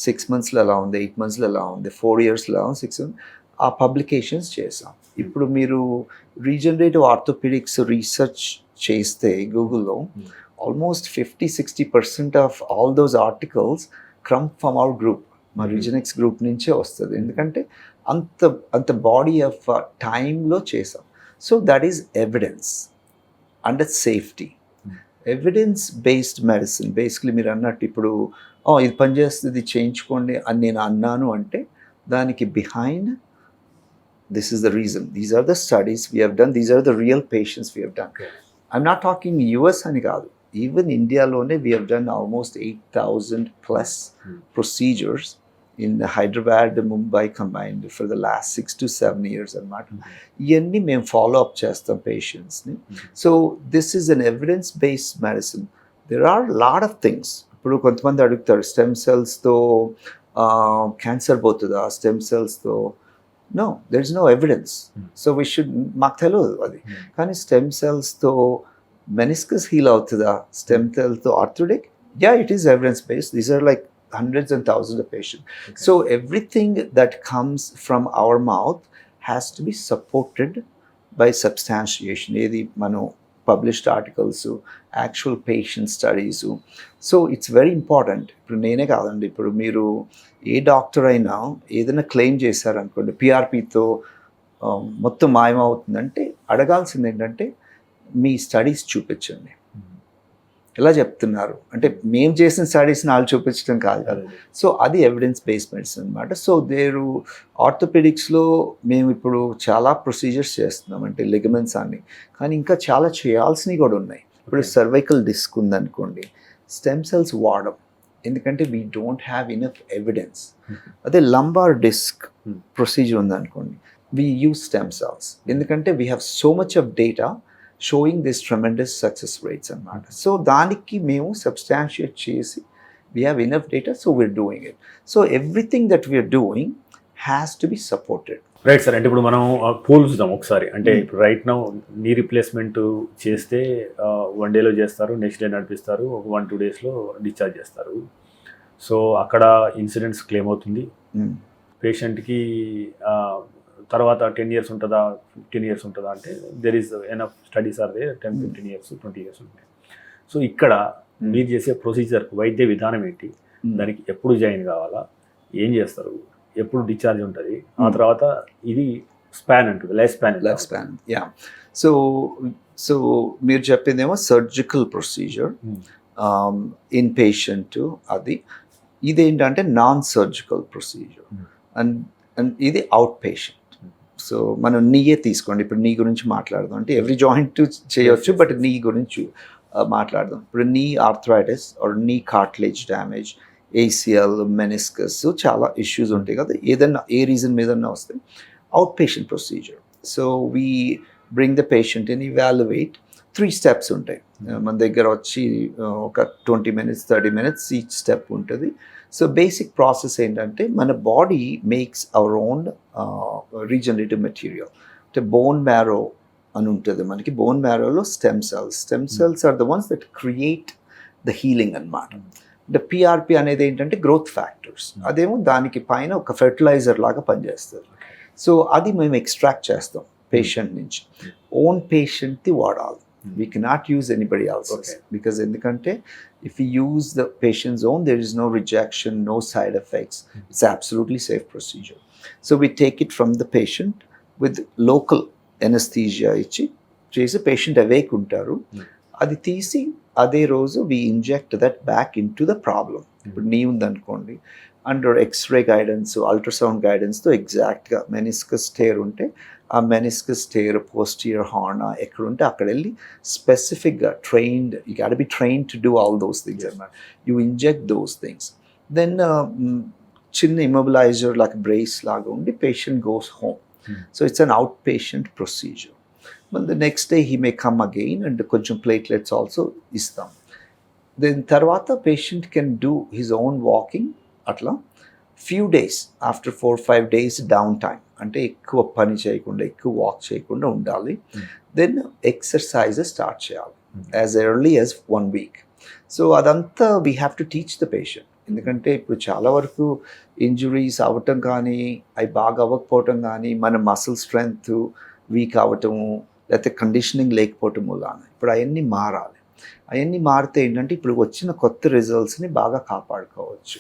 6 monthsలో ఎలా ఉంది, 8 monthsలో ఎలా ఉంది, 4 yearsలో ఎలా ఉంది, 6 months ఆ పబ్లికేషన్స్ చేసాం. ఇప్పుడు మీరు రీజనరేటివ్ ఆర్థోపెడిక్స్ రీసెర్చ్ చేస్తే గూగుల్లో almost 50-60% of all those articles come from our group, మా రీజనెక్స్ గ్రూప్ నుంచే వస్తుంది. ఎందుకంటే అంత బాడీ ఆఫ్ టైంలో చేసాం. So that is evidence and safety. Evidence based medicine basically మీరు అన్నట్టు ఇప్పుడు ఇది పనిచేస్తుంది చేయించుకోండి అని నేను అన్నాను అంటే దానికి behind this is the reason, these are the studies we have done, these are the real patients we have done. I'm not talking US అని కాదు, even ఇండియాలోనే we have done almost 8,000 plus procedures in Hyderabad, Mumbai combined for the last 6 to 7 years అన్నమాట. ఇవన్నీ మేము follow up చేస్తాం పేషెంట్స్ని. So this is an evidence based medicine. There are lot of things. ఇప్పుడు కొంతమంది అడుగుతారు స్టెమ్ సెల్స్తో క్యాన్సర్ పోతుందా, స్టెమ్ సెల్స్తో. No, there is no evidence. So we should మాకు తెలియదు అది. కానీ స్టెమ్ సెల్స్తో మెనిస్కస్ హీల్ అవుతుందా, stem సెల్స్తో ఆర్థోడిక్, it is evidence based. These are like hundreds and thousands of patients. So everything that comes from our mouth has to be supported by substantiation. ఏది మనం published articles, actual patient studies. So it's very important. ఇప్పుడు నేనే కాదండి, ఇప్పుడు మీరు ఏ doctor అయినా ఏదైనా claim చేశారనుకోండి పిఆర్పితో మొత్తం మాయమవుతుందంటే అడగాల్సింది ఏంటంటే మీ స్టడీస్ చూపించండి. ఎలా చెప్తున్నారు అంటే మేము చేసిన స్టడీస్ని వాళ్ళు చూపించడం కాదు కదా. సో అది ఎవిడెన్స్ బేస్డ్ మెడిసిన్ అనమాట. సో ఆర్థోపెడిక్స్లో మేము ఇప్పుడు చాలా ప్రొసీజర్స్ చేస్తున్నాం, అంటే లిగమెంట్స్ అన్ని, కానీ ఇంకా చాలా చేయాల్సినవి కూడా ఉన్నాయి. ఇప్పుడు సర్వైకల్ డిస్క్ ఉందనుకోండి, స్టెమ్ సెల్స్ వాడడం, ఎందుకంటే we don't have enough evidence. అదే లంబార్ డిస్క్ ప్రొసీజర్ ఉందనుకోండి, వీ యూజ్ స్టెమ్ సెల్స్, ఎందుకంటే we have so much of data showing this tremendous success rates అన్నమాట. సో దానికి మేము సబ్స్టాన్షియేట్ చేసి we have enough data, so we're doing it. So everything that we're doing has to be supported. Right sir. అంటే ఇప్పుడు మనం పోల్చుదాం ఒకసారి. అంటే ఇప్పుడు రైట్ నౌ నీ రీప్లేస్మెంట్ చేస్తే 1 డేలో చేస్తారు, నెక్స్ట్ డే నడిపిస్తారు, 1-2 డేస్లో డిశ్చార్జ్ చేస్తారు. సో అక్కడ ఇన్సూరెన్స్ క్లెయిమ్ అవుతుంది. పేషెంట్కి తర్వాత 10 years ఉంటుందా, 15 years ఉంటుందా అంటే there is enough studies or they 10-15 years, 20 years ఉంటాయి. సో ఇక్కడ మీరు చేసే ప్రొసీజర్ వైద్య విధానం ఏంటి, దానికి ఎప్పుడు జాయిన్ కావాలా, ఏం చేస్తారు, ఎప్పుడు డిశ్చార్జ్ ఉంటుంది, ఆ తర్వాత ఇది స్పాన్ ఉంటుంది, లైఫ్ స్పాన్. సో మీరు చెప్పిందేమో సర్జికల్ ప్రొసీజర్ ఇన్ పేషెంట్, అది ఇదేంటంటే నాన్ సర్జికల్ ప్రొసీజర్ అండ్ ఇది అవుట్ పేషెంట్. సో మనం నీయే తీసుకోండి, ఇప్పుడు నీ గురించి మాట్లాడదాం. అంటే ఎవ్రీ జాయింట్ చేయొచ్చు, బట్ నీ గురించి మాట్లాడదాం. ఇప్పుడు knee arthritis or knee cartilage damage, ACL, meniscus, చాలా ఇష్యూస్ ఉంటాయి కదా, ఏదన్నా ఏ రీజన్ మీదన్నా వస్తే out patient procedure. So we bring the patient in, evaluate. 3 steps ఉంటాయి మన దగ్గర వచ్చి, ఒక 20 minutes 30 minutes ఈచ్ స్టెప్ ఉంటుంది. సో బేసిక్ ప్రాసెస్ ఏంటంటే మన body makes our own regenerative material. అంటే బోన్ మ్యారో అని ఉంటుంది మనకి. బోన్ మ్యారోలో stem cells are the ones that create the healing అన్నమాట. అంటే పిఆర్పి అనేది ఏంటంటే గ్రోత్ ఫ్యాక్టర్స్, అదేమో దానికి పైన ఒక ఫెర్టిలైజర్ లాగా పనిచేస్తుంది. సో అది మేము ఎక్స్ట్రాక్ట్ చేస్తాం పేషెంట్ నుంచి. ఓన్ పేషెంట్ది వాడాలి, we cannot use anybody else's. Because ఎందుకంటే if we use the patient's own, there is no rejection, no side effects. It's absolutely safe procedure. So we take it from the patient with local anesthesia ఇచ్చి చేసి patient awake ఉంటారు, అది తీసి అదే రోజు we inject that back into the problem. ఇప్పుడు నీ ఉందనుకోండి, అండర్ ఎక్స్రే గైడెన్స్, అల్ట్రాసౌండ్ గైడెన్స్తో ఎగ్జాక్ట్గా మెనిస్కస్ టేర్ ఉంటే ఆ మెనిస్కస్ టేర్, పోస్టీరియర్ హార్న్ ఎక్కడ ఉంటే అక్కడ వెళ్ళి స్పెసిఫిక్గా trained, you can be train to do all those things అన్నమాట. You inject those things, then చిన్న ఇమ్మొబిలైజర్ లాగా బ్రేస్ లాగా ఉండి patient goes home. So it's an out patient procedure. మళ్ళీ the next day he may come again and కొంచెం platelets also ఇస్తాం. Then తర్వాత patient can do his own walking. అట్లా few days, after 4-5 days down time, అంటే ఎక్కువ పని చేయకుండా, ఎక్కువ వాక్ చేయకుండా ఉండాలి. దెన్ ఎక్సర్సైజెస్ స్టార్ట్ చేయాలి as early as 1 week. So అదంతా we have to teach the patient. ఎందుకంటే ఇప్పుడు చాలా వరకు ఇంజురీస్ అవ్వటం కానీ, అవి బాగా అవ్వకపోవటం కానీ, మన మసిల్ స్ట్రెంగ్త్ వీక్ అవ్వటము, లేకపోతే కండిషనింగ్ లేకపోవటం వల్ల ఇప్పుడు అవన్నీ మారాలి. అవన్నీ మారితే ఏంటంటే ఇప్పుడు వచ్చిన కొత్త రిజల్ట్స్ని బాగా కాపాడుకోవచ్చు.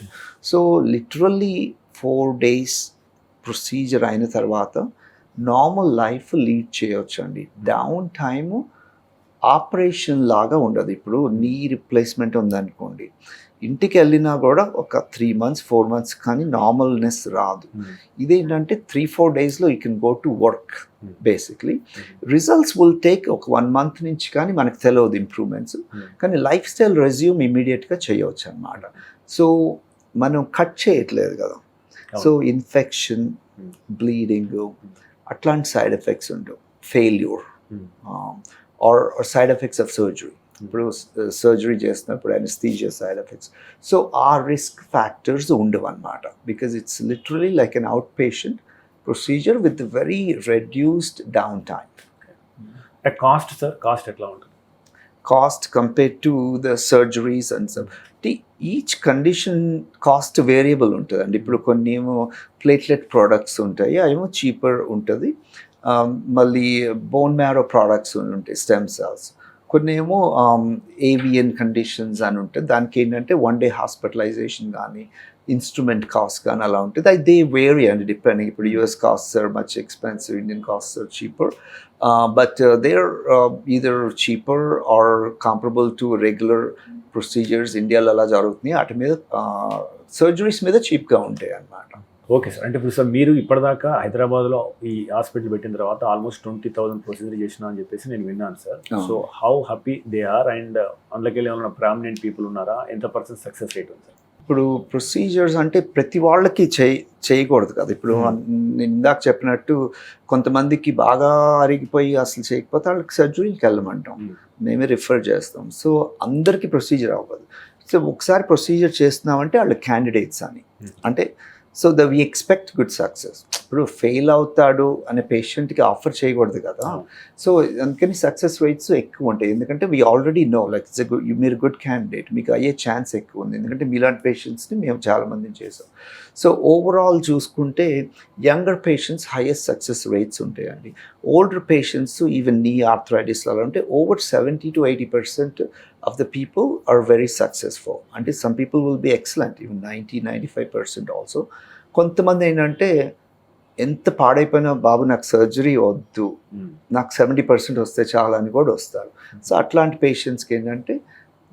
సో లిటరల్లీ 4 days ప్రొసీజర్ అయిన తర్వాత నార్మల్ లైఫ్ లీడ్ చేయొచ్చు అండి. డౌన్ టైము ఆపరేషన్ లాగా ఉండదు. ఇప్పుడు నీ రిప్లేస్మెంట్ ఉందనుకోండి, ఇంటికి వెళ్ళినా కూడా ఒక 3 months 4 months కానీ నార్మల్నెస్ రాదు. ఇదేంటంటే 3-4 daysలో you can go to work. Basically results will take ఒక 1 month నుంచి కానీ మనకు తెలియదు ఇంప్రూవ్మెంట్స్, కానీ లైఫ్ స్టైల్ రెజ్యూమ్ ఇమీడియట్గా చేయవచ్చు అన్నమాట. సో మనం కట్ చేయట్లేదు కదా, సో ఇన్ఫెక్షన్, బ్లీడింగ్ అట్లాంటి సైడ్ ఎఫెక్ట్స్ ఉండవు. Failure or side effects of surgery. ఇప్పుడు సర్జరీ చేస్తున్నప్పుడు అనస్థీజియా సైడ్ ఎఫెక్ట్స్, సో ఆ రిస్క్ ఫ్యాక్టర్స్ ఉండవు అన్నమాట. Because it's literally like an out patient procedure with very reduced downtime. Cost sir, cost ఎట్లా ఉంటుంది? Cost compared to the surgeries and some, each condition cost variable ఉంటుందండి. ఇప్పుడు కొన్ని ఏమో platelet products ఉంటాయి, అవేమో చీపర్ ఉంటుంది. మళ్ళీ బోన్ మ్యారో ప్రోడక్ట్స్ ఉంటాయి, స్టెమ్ సెల్స్. కొన్ని ఏమో ఏవియన్ కండిషన్స్ అని ఉంటుంది, దానికి ఏంటంటే 1 day హాస్పిటలైజేషన్ కానీ ఇన్స్ట్రుమెంట్ కాస్ట్ కానీ అలా ఉంటుంది. దే వేరీ అండి డిపెండింగ్. ఇప్పుడు US costs are much expensive, Indian costs are cheaper, but they are either cheaper or comparable to regular procedures ఇండియాలో అలా జరుగుతున్నాయి. వాటి మీద సర్జరీస్ మీద చీప్గా ఉంటాయి అన్నమాట. ఓకే సార్, అంటే ఇప్పుడు సార్ మీరు ఇప్పటిదాకా హైదరాబాద్లో ఈ హాస్పిటల్ పెట్టిన తర్వాత ఆల్మోస్ట్ 20,000 ప్రొసీజర్ చేసినా అని చెప్పేసి నేను విన్నాను sir. So how happy they are, and అందులోకి ఏమైనా ప్రామినెంట్ పీపుల్ ఉన్నారా? ఎంత పర్సెంట్ సక్సెస్ రేట్ ఉంది సార్? ఇప్పుడు ప్రొసీజర్స్ అంటే ప్రతి వాళ్ళకి చేయకూడదు కదా. ఇప్పుడు నేను ఇందాక చెప్పినట్టు కొంతమందికి బాగా అరిగిపోయి అసలు చేయకపోతే వాళ్ళకి సర్జరీకి వెళ్ళమంటాం, మేమే రిఫర్ చేస్తాం. సో అందరికీ ప్రొసీజర్ అవ్వదు. సో ఒకసారి ప్రొసీజర్ చేస్తున్నామంటే వాళ్ళు క్యాండిడేట్స్ అని, అంటే so we expect good success. ఇప్పుడు ఫెయిల్ అవుతాడు అనే పేషెంట్కి ఆఫర్ చేయకూడదు కదా. సో అందుకని సక్సెస్ రేట్స్ ఎక్కువ ఉంటాయి, ఎందుకంటే వీ ఆల్రెడీ నో లైక్ మీరు గుడ్ క్యాండిడేట్, మీకు అయ్యే ఛాన్స్ ఎక్కువ ఉంది, ఎందుకంటే మీలాంటి పేషెంట్స్ని మేము చాలామందిని చేసాం. సో ఓవరాల్ చూసుకుంటే younger patients highest success rates ఉంటాయండి. ఓల్డర్ పేషెంట్స్ ఈవెన్ నీ ఆర్థరైటిస్ అలా ఉంటే over 70 to 80% of the people are very successful. అంటే some people will be excellent, even 90-95% also. కొంతమంది ఏంటంటే ఎంత పాడైపోయినా బాబు నాకు సర్జరీ వద్దు, నాకు 70% వస్తే చాలా అని కూడా వస్తారు. సో అట్లాంటి పేషెంట్స్కి ఏంటంటే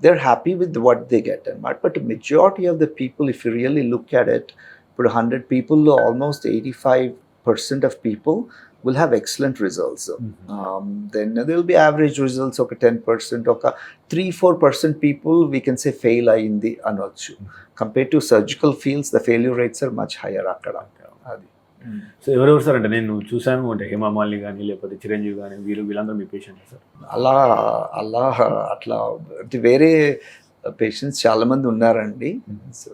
they are happy with what they get అన్నమాట. But majority of the people if you really look at it, ఇప్పుడు 100 peopleలో almost 85% of people will have excellent results. Then there will be average results of 10%, ఒక 3-4% people we can say fail అయింది అనొచ్చు. Compared to surgical fields, the failure rates are much higher అక్కడ. అది so ఎవరెవరు sir? అంటే నేను చూశాను, అంటే హేమామాలిని కానీ లేకపోతే చిరంజీవి కానీ వీళ్ళందరూ మీ పేషెంట్ సార్? అలా అట్లా అంటే వేరే పేషెంట్స్ చాలామంది ఉన్నారండి. So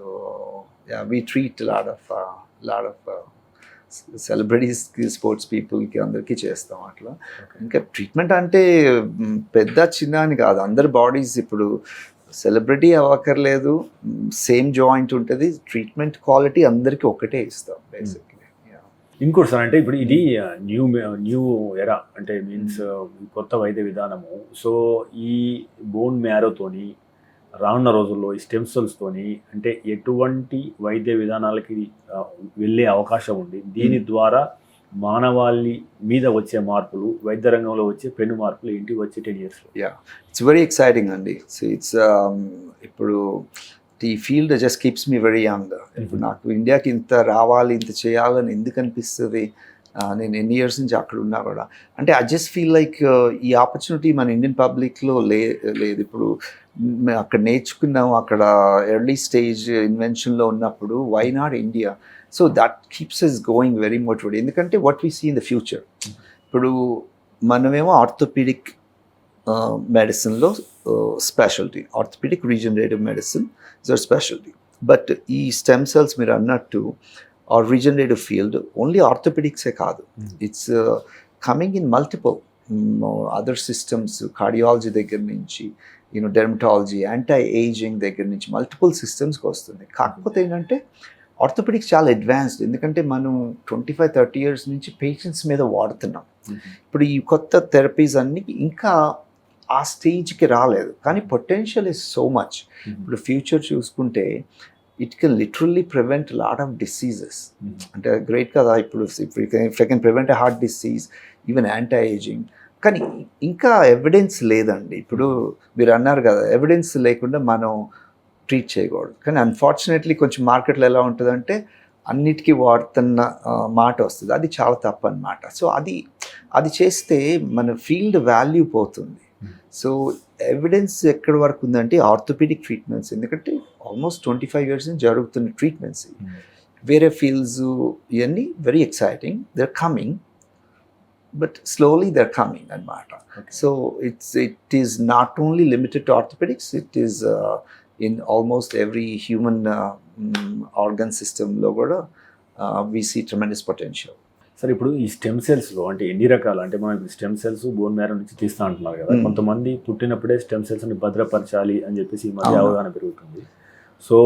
we treat a lot of సెలబ్రిటీస్కి, స్పోర్ట్స్ పీపుల్కి అందరికీ చేస్తాం అట్లా. ఇంకా ట్రీట్మెంట్ అంటే పెద్ద చిన్న అని కాదు, అందరి బాడీస్ ఇప్పుడు సెలబ్రిటీ అవ్వక్కర్లేదు, సేమ్ జాయింట్ ఉంటుంది, ట్రీట్మెంట్ క్వాలిటీ అందరికీ ఒకటే ఇస్తాం బేసిక్లీ. ఇంకోటి సార్, అంటే ఇప్పుడు ఇది న్యూ ఎరా, అంటే మీన్స్ కొత్త వైద్య విధానము. సో ఈ బోన్ మ్యారోతోని రానున్న రోజుల్లో ఈ స్టెమ్ సెల్స్తోని అంటే ఎటువంటి వైద్య విధానాలకి వెళ్ళే అవకాశం ఉంది? దీని ద్వారా మానవాళి మీద వచ్చే మార్పులు, వైద్య రంగంలో వచ్చే పెను మార్పులు ఏంటి వచ్చే 10 years? ఇట్స్ వెరీ ఎక్సైటింగ్ అండి. సో ఇట్స్ ఇప్పుడు ఈ field just keeps me very young. ఇప్పుడు నాకు ఇండియాకి ఇంత రావాలి, ఇంత చేయాలని ఎందుకు అనిపిస్తుంది? నేను ఎన్ని ఇయర్స్ నుంచి అక్కడ ఉన్నా కూడా, అంటే ఐ జస్ట్ ఫీల్ లైక్ ఈ ఆపర్చునిటీ మన ఇండియన్ పబ్లిక్లో లేదు. ఇప్పుడు అక్కడ నేర్చుకున్నాం, అక్కడ ఎర్లీ స్టేజ్ ఇన్వెన్షన్లో ఉన్నప్పుడు why not India? So that keeps is going very motivated, ఎందుకంటే what we see in the future. ఇప్పుడు మనమేమో ఆర్థోపెడిక్ మెడిసిన్లో speciality, orthopaedic regenerative medicine is our speciality. But ఈ స్టెమ్ సెల్స్ మీరు అన్నట్టు ఆర్ రీజనరేటివ్ ఫీల్డ్ ఓన్లీ ఆర్థోపెడిక్సే కాదు, it's coming in multiple other systems, cardiology దగ్గర నుంచి డెర్మటాలజీ, యాంటీ ఏజింగ్ దగ్గర నుంచి మల్టిపుల్ సిస్టమ్స్కి వస్తుంది. కాకపోతే ఏంటంటే ఆర్థోపెడిక్స్ చాలా అడ్వాన్స్డ్, ఎందుకంటే మనం 25-30 years నుంచి పేషెంట్స్ మీద వాడుతున్నాం. ఇప్పుడు ఈ కొత్త థెరపీస్ అన్నీ ఇంకా ఆ స్టేజ్కి రాలేదు, కానీ పొటెన్షియల్ ఇస్ సో మచ్. ఇప్పుడు ఫ్యూచర్ చూసుకుంటే it can literally prevent lot of diseases. అంటే గ్రేట్ కదా. ఇప్పుడు if I can prevent a heart disease, even anti ageing, కానీ ఇంకా ఎవిడెన్స్ లేదండి. ఇప్పుడు మీరు అన్నారు కదా, ఎవిడెన్స్ లేకుండా మనం ట్రీట్ చేయకూడదు. కానీ అన్ఫార్చునేట్లీ కొంచెం మార్కెట్లో ఎలా ఉంటుందంటే అన్నిటికీ వాడుతున్న మాట వస్తుంది. అది చాలా తప్పు అన్నమాట. సో అది చేస్తే మన ఫీల్డ్ వాల్యూ పోతుంది. సో ఎవిడెన్స్ ఎక్కడి వరకు ఉందంటే ఆర్థోపెడిక్ ట్రీట్మెంట్స్, ఎందుకంటే ఆల్మోస్ట్ 25 years నుంచి జరుగుతున్న ట్రీట్మెంట్స్. వేరే ఫీల్డ్స్ ఇవన్నీ very exciting, they're coming, but slowly they're coming అన్నమాట. So it is not only limited to orthopedics, it is in almost every human organ system లో కూడా we see tremendous potential. Sir ఇప్పుడు ఈ stem సెల్స్లో అంటే ఎన్ని రకాలు, అంటే మనం స్టెమ్ సెల్స్ బోన్ మ్యారో నుంచి తీస్తూ అంటున్నారు కదా, కొంతమంది పుట్టినప్పుడే స్టెమ్ సెల్స్ని భద్రపరచాలి అని చెప్పేసి ఈ మధ్య అవగాహన పెరుగుతుంది. సో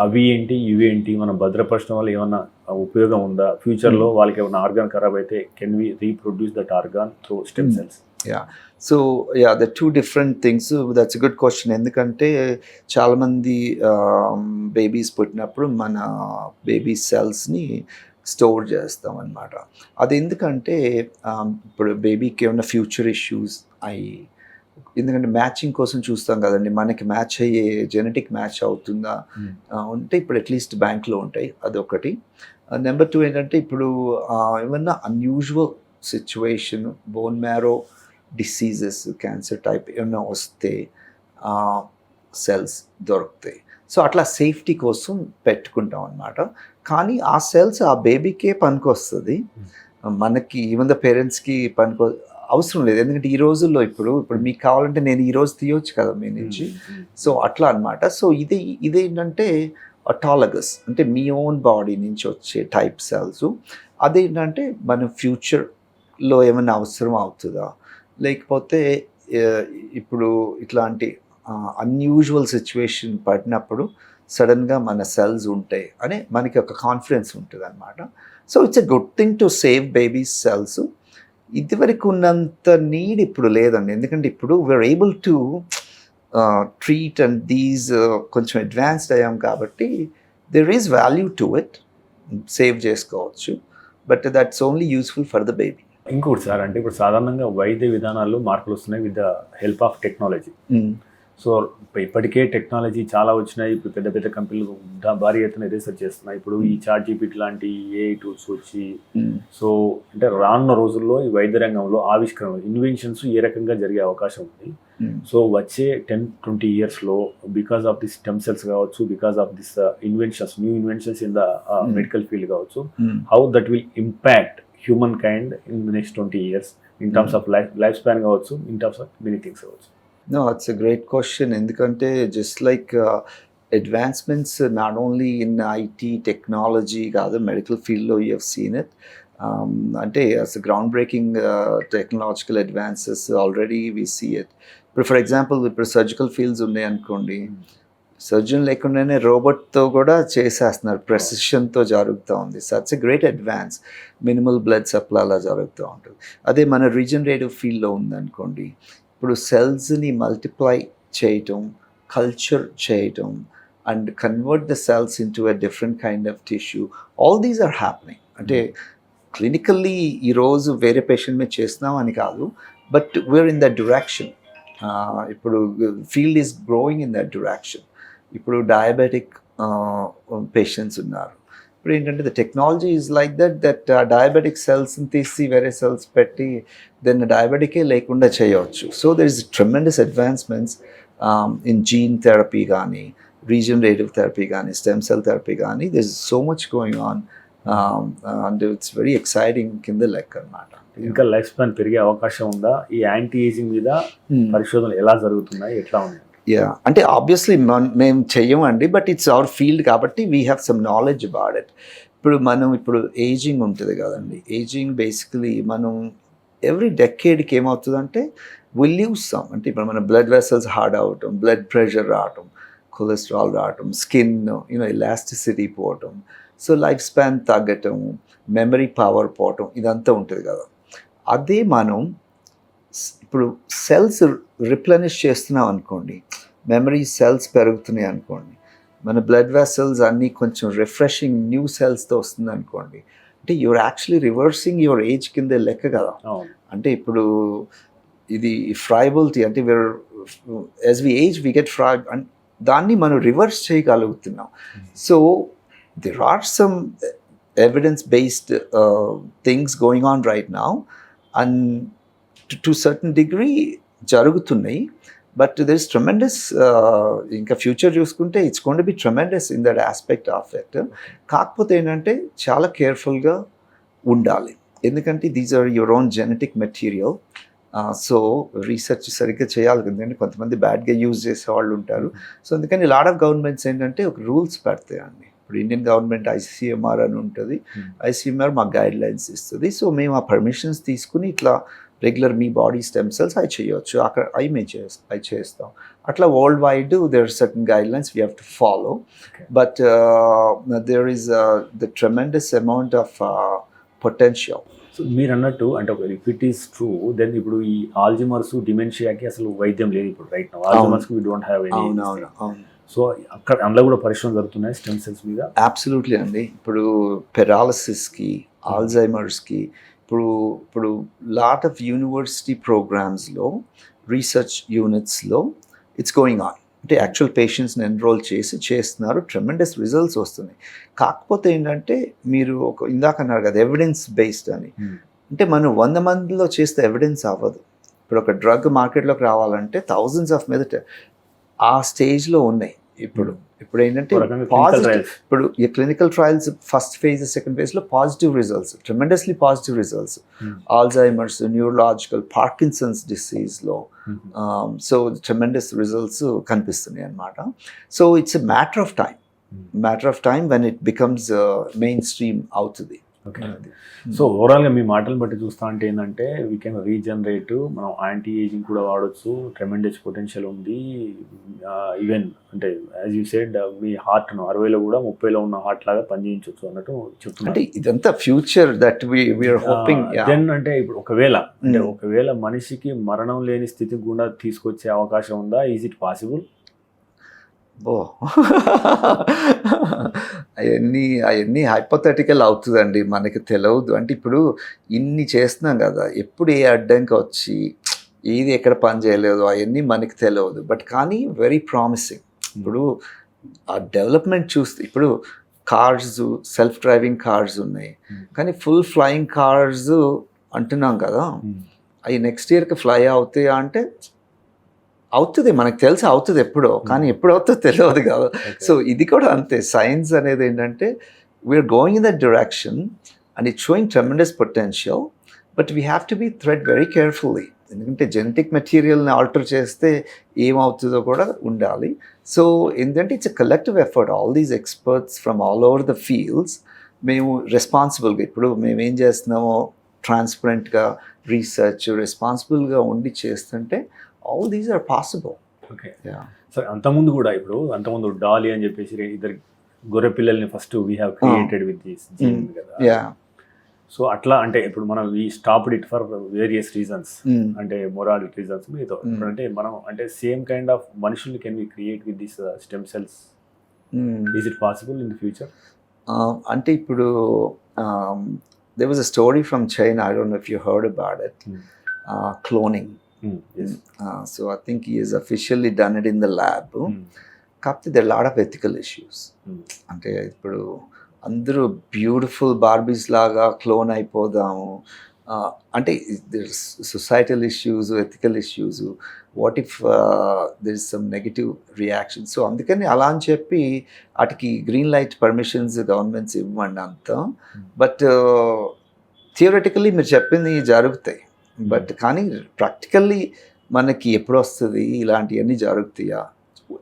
అవి ఏంటి, ఇవి ఏంటి, మనం భద్రపరచడం వల్ల ఏమన్నా ఉపయోగం ఉందా, ఫ్యూచర్లో వాళ్ళకి ఏమైనా ఆర్గాన్ ఖరాబ్ అయితే can we reproduce that organ through stem cells? So the two different things. That's a good question. ఎందుకంటే చాలామంది బేబీస్ పుట్టినప్పుడు మన బేబీ సెల్స్ని స్టోర్ చేస్తాం అన్నమాట. అది ఎందుకంటే ఇప్పుడు బేబీకి ఏమైనా ఫ్యూచర్ ఇష్యూస్ అయ్యి, ఎందుకంటే మ్యాచింగ్ కోసం చూస్తాం కదండి, మనకి మ్యాచ్ అయ్యే జెనెటిక్ మ్యాచ్ అవుతుందా ఉంటే ఇప్పుడు అట్లీస్ట్ బ్యాంక్లో ఉంటాయి, అదొకటి. నెంబర్ 2 ఏంటంటే ఇప్పుడు ఏమన్నా unusual situation, bone marrow diseases, cancer type ఏమన్నా వస్తే సెల్స్ దొరుకుతాయి. సో అట్లా సేఫ్టీ కోసం పెట్టుకుంటాం అన్నమాట. కానీ ఆ సెల్స్ ఆ బేబీకే పనికొస్తుంది, మనకి ఈవెన్ ద పేరెంట్స్కి అవసరం లేదు. ఎందుకంటే ఈ రోజుల్లో ఇప్పుడు మీకు కావాలంటే నేను ఈరోజు తీయొచ్చు కదా మీ నుంచి. సో అట్లా అన్నమాట. సో ఇదేంటంటే అటాలగస్, అంటే మీ ఓన్ బాడీ నుంచి వచ్చే టైప్ సెల్స్. అదేంటంటే మన ఫ్యూచర్లో ఏమైనా అవసరం అవుతుందా, లేకపోతే ఇప్పుడు ఇట్లాంటి అన్యూజువల్ సిచ్యువేషన్ పడినప్పుడు సడన్గా మన సెల్స్ ఉంటాయి అని మనకి ఒక కాన్ఫిడెన్స్ ఉంటుంది అన్నమాట. So it's a good thing to save baby's cells. ఇదివరకు ఉన్నంత నీడ్ ఇప్పుడు లేదండి, ఎందుకంటే ఇప్పుడు we are able to treat and these కొంచెం అడ్వాన్స్డ్ అయ్యాం కాబట్టి there is value to it, save చేసుకోవచ్చు. But that's only useful for the baby. ఇంకోటి సార్, అంటే ఇప్పుడు సాధారణంగా వైద్య విధానాల్లో మార్పులు వస్తున్నాయి with the help of technology. So ఇప్పటికే టెక్నాలజీ చాలా వచ్చినాయి. ఇప్పుడు పెద్ద పెద్ద కంపెనీలు భారీ ఎత్తున రీసెర్చ్ చేస్తున్నాయి. ఇప్పుడు ఈ ChatGPT లాంటి AI టూల్స్ వచ్చి, సో అంటే రానున్న రోజుల్లో ఈ వైద్య రంగంలో ఆవిష్కరణ, ఇన్వెన్షన్స్ ఏ రకంగా జరిగే అవకాశం ఉంది. సో వచ్చే 10-20 yearsలో because of this stem cells కావచ్చు, because of this inventions, new inventions in the medical field కావచ్చు, how that will impact humankind in the next 20 years in terms of life span కావచ్చు, in terms of many things కావచ్చు? No, it's a great question. ఎందుకంటే just like advancements not only in IT technology కాదు, medical ఫీల్డ్లో you have seen it. అంటే as a groundbreaking technological advances already we see it. ఇప్పుడు for example ఇప్పుడు surgical fields ఉన్నాయి అనుకోండి, surgeon లేకుండానే రోబోట్తో కూడా చేసేస్తున్నారు, ప్రెసిషన్తో జరుగుతూ ఉంది. Such a great advance. Minimal blood supply అలా జరుగుతూ ఉంటుంది. అదే మన రీజనరేటివ్ ఫీల్డ్లో ఉందనుకోండి, ఇప్పుడు సెల్స్ని మల్టిప్లై చేయటం, కల్చర్ చేయటం and convert the cells into a different kind of tissue, all these are happening. అంటే క్లినికల్లీ ఈరోజు వేరే పేషెంట్ మీద చేస్తున్నాం అని కాదు, but we are in that direction. ఇప్పుడు field is growing in that direction. ఇప్పుడు డయాబెటిక్ పేషెంట్స్ ఉన్నారు. ఇప్పుడు ఏంటంటే the technology is like that diabetic సెల్స్ని తీసి వేరే సెల్స్ పెట్టి దెన్ డయాబెటికే లేకుండా చేయవచ్చు. So there is tremendous advancements in gene therapy కానీ, రీజనరేటివ్ థెరపీ కానీ, స్టెమ్ సెల్ థెరపీ కానీ. There is so much going on and it's very exciting కింద లెక్క అన్నమాట. ఇంకా లైఫ్ స్పాన్ పెరిగే అవకాశం ఉందా? ఈ యాంటీ ఏజింగ్ మీద పరిశోధనలు ఎలా జరుగుతున్నాయి, ఎట్లా ఉన్నాయి? అంటే ఆబ్వియస్లీ మేము చెయ్యమండి, బట్ ఇట్స్ అవర్ ఫీల్డ్ కాబట్టి we have some knowledge about it. ఇప్పుడు ఏజింగ్ ఉంటుంది కదండి, ఏజింగ్ బేసికలీ మనం ఎవ్రీ డెకేడ్కి ఏమవుతుందంటే విల్ యూస్ సమ్, అంటే ఇప్పుడు మన బ్లడ్ వెసల్స్ హార్డ్ అవటం, బ్లడ్ ప్రెషర్ రావటం, కొలెస్ట్రాల్ రావటం, స్కిన్ ఎలాస్టిసిటీ పోవటం, సో లైఫ్ స్పాన్ తగ్గటం, మెమరీ పవర్ పోవటం, ఇదంతా ఉంటుంది కదా. అదే మనం ఇప్పుడు సెల్స్ రిప్లెనిష్ చేస్తున్నాం అనుకోండి, మెమరీ సెల్స్ పెరుగుతున్నాయి అనుకోండి, మన బ్లడ్ వెసల్స్ అన్నీ కొంచెం రిఫ్రెషింగ్ న్యూ సెల్స్తో వస్తుంది అనుకోండి, అంటే you are actually reversing your age కింద లెక్క కదా. అంటే ఇప్పుడు ఇది ఫ్రైబిలిటీ అంటే as we age we get frail and దాన్ని మనం రివర్స్ చేయగలుగుతున్నాం. So there are some evidence based things going on right now and to certain degree జరుగుతున్నాయి. బట్ దెర్ ఇస్ ట్రెమెండస్, ఇంకా ఫ్యూచర్ చూసుకుంటే it's going to be tremendous in that aspect of it. కాకపోతే ఏంటంటే చాలా కేర్ఫుల్గా ఉండాలి, ఎందుకంటే these are your own genetic material. So research సరిగ్గా చేయాలి, ఎందుకంటే కొంతమంది బ్యాడ్గా యూజ్ చేసే వాళ్ళు ఉంటారు. సో అందుకని లాట్ ఆఫ్ గవర్నమెంట్స్ ఏంటంటే ఒక రూల్స్ పెడతాయండి. ఇప్పుడు ఇండియన్ గవర్నమెంట్ ICMR అని ఉంటుంది, ICMR మాకు గైడ్ లైన్స్ ఇస్తుంది. సో మేము ఆ పర్మిషన్స్ తీసుకుని ఇట్లా రెగ్యులర్ మీ బాడీ స్టెమ్ సెల్స్ అవి చేయొచ్చు, అక్కడ అవి చేస్తాం. అట్లా worldwide there are certain guidelines we have to follow. But there is the tremendous amount of potential. So మీరు అన్నట్టు అంటే if it is true then ఇప్పుడు ఈ ఆల్జీమర్స్ డిమెన్షియాకి అసలు వైద్యం లేదు ఇప్పుడు రైట్ నౌ. ఆల్జీమర్స్కి we don't have any. So అక్కడ అందులో కూడా పరిశ్రమలు జరుగుతున్నాయి స్టెమ్ సెల్స్ మీద. అబ్సల్యూట్లీ అండి. ఇప్పుడు పెరాలసిస్కి, ఆల్జైమర్స్కి ఇప్పుడు లాట్ ఆఫ్ యూనివర్సిటీ ప్రోగ్రామ్స్లో, రీసెర్చ్ యూనిట్స్లో ఇట్స్ గోయింగ్ ఆన్. అంటే యాక్చువల్ పేషెంట్స్ని ఎన్రోల్ చేస్తున్నారు, ట్రెమెండస్ రిజల్ట్స్ వస్తున్నాయి. కాకపోతే ఏంటంటే మీరు ఇందాక అన్నారు కదా ఎవిడెన్స్ బేస్డ్ అని. అంటే మనం 100 మందిలో చేస్తే ఎవిడెన్స్ అవ్వదు. ఇప్పుడు ఒక డ్రగ్ మార్కెట్లోకి రావాలంటే థౌజండ్స్ ఆఫ్ మీద ఆ స్టేజ్లో ఉన్నాయి. ఇప్పుడు ఏంటంటే పాజిటివ్, ఇప్పుడు ఈ clinical trials first phase, second ఫేజ్లో positive results, tremendously positive results. Alzheimer's, neurological, Parkinson's డిసీజ్లో సో ట్రెమెండస్ రిజల్ట్స్ కనిపిస్తున్నాయి అన్నమాట. So it's a matter of time when it becomes mainstream అవుతుంది. సో ఓవరాల్గా మీ మాటలు బట్టి చూస్తా అంటే ఏంటంటే వీ కెన్ రీజనరేటివ్, మనం యాంటీ ఏజింగ్ కూడా వాడచ్చు, ట్రెమెండస్ పొటెన్షియల్ ఉంది. ఈవెన్ అంటే యాజ్ యూ సెడ్ మీ హార్ట్ను 60లో కూడా 30లో ఉన్న హార్ట్ లాగా పనిచేయించవచ్చు అన్నట్టు చెప్తున్నారు. ఇదంతా future that we're hoping. Then అంటే ఇప్పుడు ఒకవేళ మనిషికి మరణం లేని స్థితికి కూడా తీసుకొచ్చే అవకాశం ఉందా? Is it possible? అవన్నీ హైపోథెటికల్ అవుతుందండి, మనకి తెలియదు. అంటే ఇప్పుడు ఇన్ని చేస్తున్నాం కదా, ఎప్పుడు ఏ అడ్డంకి వచ్చి ఏది ఎక్కడ పని చేయలేదు అవన్నీ మనకి తెలియదు. బట్ కానీ వెరీ ప్రామిసింగ్. ఇప్పుడు ఆ డెవలప్మెంట్ చూస్తే ఇప్పుడు కార్స్, సెల్ఫ్ డ్రైవింగ్ కార్స్ ఉన్నాయి, కానీ ఫుల్ ఫ్లయింగ్ కార్స్ అంటున్నాం కదా, అవి నెక్స్ట్ ఇయర్కి ఫ్లై అవుతాయా అంటే అవుతుంది, మనకు తెలిసి అవుతుంది ఎప్పుడో, కానీ ఎప్పుడు అవుతుందో తెలియదు కదా. సో ఇది కూడా అంతే. సైన్స్ అనేది ఏంటంటే we're going in that direction and it showing tremendous potential, but we have to be thread very carefully. ఎందుకంటే జెనెటిక్ మెటీరియల్ని ఆల్టర్ చేస్తే ఏమవుతుందో కూడా ఉండాలి. సో ఏంటంటే it's a collective effort, all these experts from all over the fields. మేము రెస్పాన్సిబుల్గా ఇప్పుడు మేము ఏం చేస్తున్నామో ట్రాన్స్పరెంట్గా రీసెర్చ్ రెస్పాన్సిబుల్గా ఉండి చేస్తుంటే all these are possible. Okay. Yeah. So అంతకుముందు డాలీ అని చెప్పేసి ఇద్దరు గొర్రె పిల్లల్ని first we have created with this gene కదా. సో అట్లా అంటే ఇప్పుడు మనం we stopped it for various reasons, అంటే మొరాల్ రీజన్స్ మీతో. అంటే మనం అంటే సేమ్ కైండ్ ఆఫ్ మనుషుల్ని can we create with this stem cells? Is it possible in the future? అంటే ఇప్పుడు there was a story from China, I don't know if you heard about it, cloning. Yes. So I think he has officially done it in the lab. కాకపోతే there are a lot of ethical issues. అంటే ఇప్పుడు అందరూ beautiful బార్బీస్ లాగా clone అయిపోదాము అంటే there is societal issues, ethical issues. What if there is some negative reaction? So అందుకని అలా అని చెప్పి వాటికి గ్రీన్ లైట్ పర్మిషన్స్ గవర్నమెంట్స్ ఇవ్వండి అంత. బట్ థియరటికల్లీ మీరు చెప్పింది జరుగుతాయి, బట్ కానీ ప్రాక్టికల్లీ మనకి ఎప్పుడు వస్తుంది ఇలాంటివన్నీ జరుగుతాయా?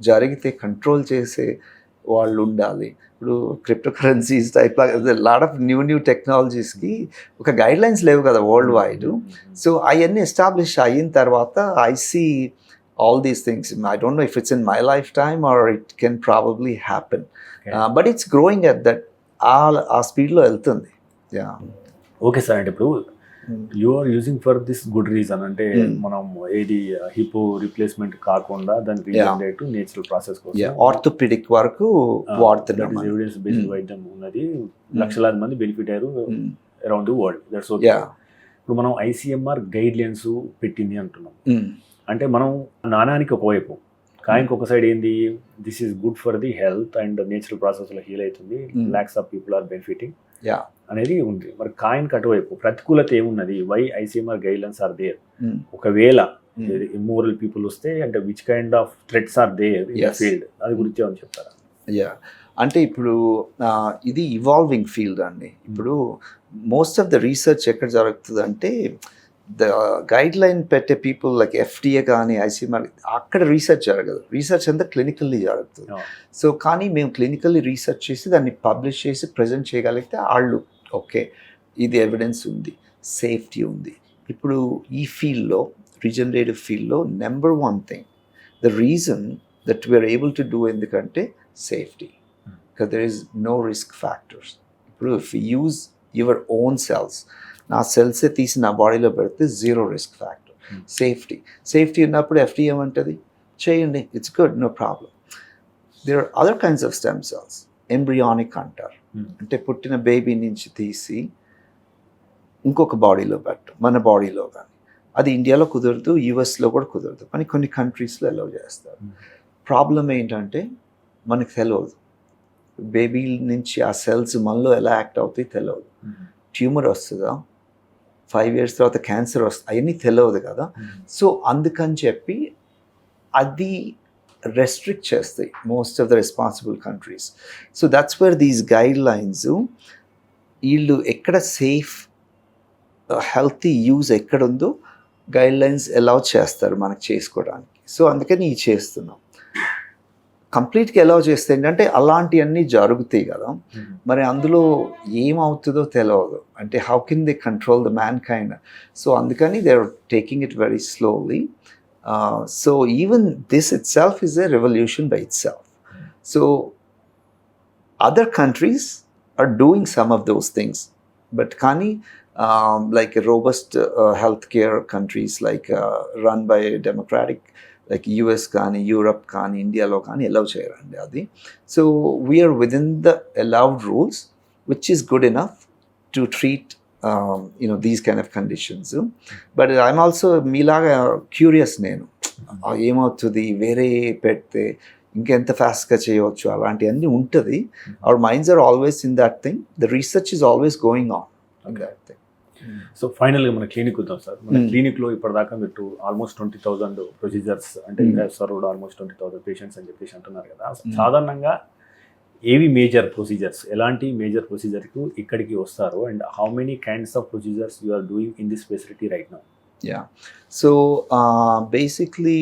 జరిగితే కంట్రోల్ చేసే వాళ్ళు ఉండాలి. ఇప్పుడు cryptocurrencies type lot of new టెక్నాలజీస్కి ఒక గైడ్ లైన్స్ లేవు కదా వరల్డ్ వైడ్. సో అవన్నీ ఎస్టాబ్లిష్ అయిన తర్వాత I see all these things. I don't know if it's in my lifetime or it can probably happen. But it's growing at that ఆ స్పీడ్లో వెళ్తుంది. ఓకే సార్, అంటే ఇప్పుడు you are using for this good reason, అంటే మనం ఏది హిపో replacement కాకుండా దాని రీజనరేటివ్ నేచురల్ ప్రాసెస్ కోసం ఆర్థోపెడిక్ వరకు వాడుతున్నాం. ఎవిడెన్స్ బేస్డ్ వైద్యం ఉన్నది, లక్షలాది మంది బెనిఫిట్ అయ్యారు around the world. That's okay. ఇప్పుడు మనం ఐసీఎంఆర్ గైడ్ లైన్స్ పెట్టింది అంటున్నాం. అంటే మనం నాణానికి ఒకవైపు కాయిన్కి ఒక సైడ్ ఏంది, this is good for the health and natural ప్రాసెస్లో హీల్ అవుతుంది, lakhs of people are benefiting అనేది ఉంది. మరి కాయిన్కి అటువైపు ప్రతికూలత ఏమున్నది, why ICMR guidelines are there, ఒకవేళ ఇమ్మోరల్ పీపుల్ వస్తే అంటే which kind of threats are there in the field, అది గురించి ఏమని చెప్తారా? అంటే ఇప్పుడు ఇది ఇవాల్వింగ్ ఫీల్డ్ అండి. ఇప్పుడు మోస్ట్ ఆఫ్ ద రీసెర్చ్ ఎక్కడ జరుగుతుంది అంటే ద గైడ్ లైన్ పెట్టే పీపుల్ లైక్ ఎఫ్డిఏ కానీ ఐసీఎంఆర్, అక్కడ రీసెర్చ్ జరగదు. రీసెర్చ్ అంతా క్లినికల్లీ జరుగుతుంది. సో కానీ మేము క్లినికల్లీ రీసెర్చ్ చేసి దాన్ని పబ్లిష్ చేసి ప్రజెంట్ చేయగలిగితే వాళ్ళు ఓకే ఇది ఎవిడెన్స్ ఉంది, సేఫ్టీ ఉంది. ఇప్పుడు ఈ ఫీల్డ్లో రిజనరేటివ్ ఫీల్డ్లో number one thing, the reason that we're able to do ఎందుకంటే safety, because there is no risk factors. ఇప్పుడు if you use your own cells, నా సెల్సే తీసి నా బాడీలో పెడితే జీరో రిస్క్ ఫ్యాక్టర్. సేఫ్టీ ఉన్నప్పుడు ఎఫ్డీ ఏమంటుంది, చేయండి, it's good, no problem. There are other kinds of stem cells, embryonic అంటారు. అంటే పుట్టిన బేబీ నుంచి తీసి ఇంకొక బాడీలో పెట్టు, మన బాడీలో కానీ. అది ఇండియాలో కుదరదు, యూఎస్లో కూడా కుదరదు, కానీ కొన్ని కంట్రీస్లో అలౌ చేస్తారు. ప్రాబ్లం ఏంటంటే మనకు తెలియదు, బేబీ నుంచి ఆ సెల్స్ మనలో ఎలా యాక్ట్ అవుతాయి తెలియదు. ట్యూమర్ వస్తుందా, 5 years తర్వాత క్యాన్సర్ వస్తుంది, అవన్నీ తెలియదు కదా. సో అందుకని చెప్పి అది రెస్ట్రిక్ట్ చేస్తాయి most of the responsible countries. So that's where these guide lines, వీళ్ళు ఎక్కడ సేఫ్ హెల్తీ యూజ్ ఎక్కడ ఉందో గైడ్ లైన్స్ అలౌ చేస్తారు మనకు చేసుకోవడానికి. సో అందుకని ఇది చేస్తున్నాం. కంప్లీట్గా అలౌ చేస్తే ఏంటంటే అలాంటివన్నీ జరుగుతాయి కదా, మరి అందులో ఏమవుతుందో తెలియదు. అంటే how can they control the mankind. So అందుకని they are taking it very slowly. So even this itself is a revolution by itself. So other countries are doing some of those things, but కానీ like robust healthcare countries like run by democratic like US కానీ Europe కానీ ఇండియాలో కానీ allow చేయరండి అది. So we're within the allowed rules which is good enough to treat these kind of conditions. But I'm also మీలాగా curious, నేను ఏమవుతుంది వేరే పెడితే ఇంకెంత ఫాస్ట్గా చేయవచ్చు అలాంటివన్నీ ఉంటుంది. Our minds are always in that thing. The research is always going on in that thing. So ఫైనల్గా మన క్లినిక్ వద్దాం సార్. మన క్లినిక్లో ఇప్పటిదాకా మీరు ఆల్మోస్ట్ 20,000 ప్రొసీజర్స్ అంటే సర్వ్డ్ ఆల్మోస్ట్ 20,000 పేషెంట్స్ అని చెప్పేసి అంటున్నారు కదా. సాధారణంగా ఏవి మేజర్ ప్రొసీజర్స్, ఎలాంటి మేజర్ ప్రొసీజర్కు ఇక్కడికి వస్తారు, and how many kinds of procedures you are doing in this facility right now? So basically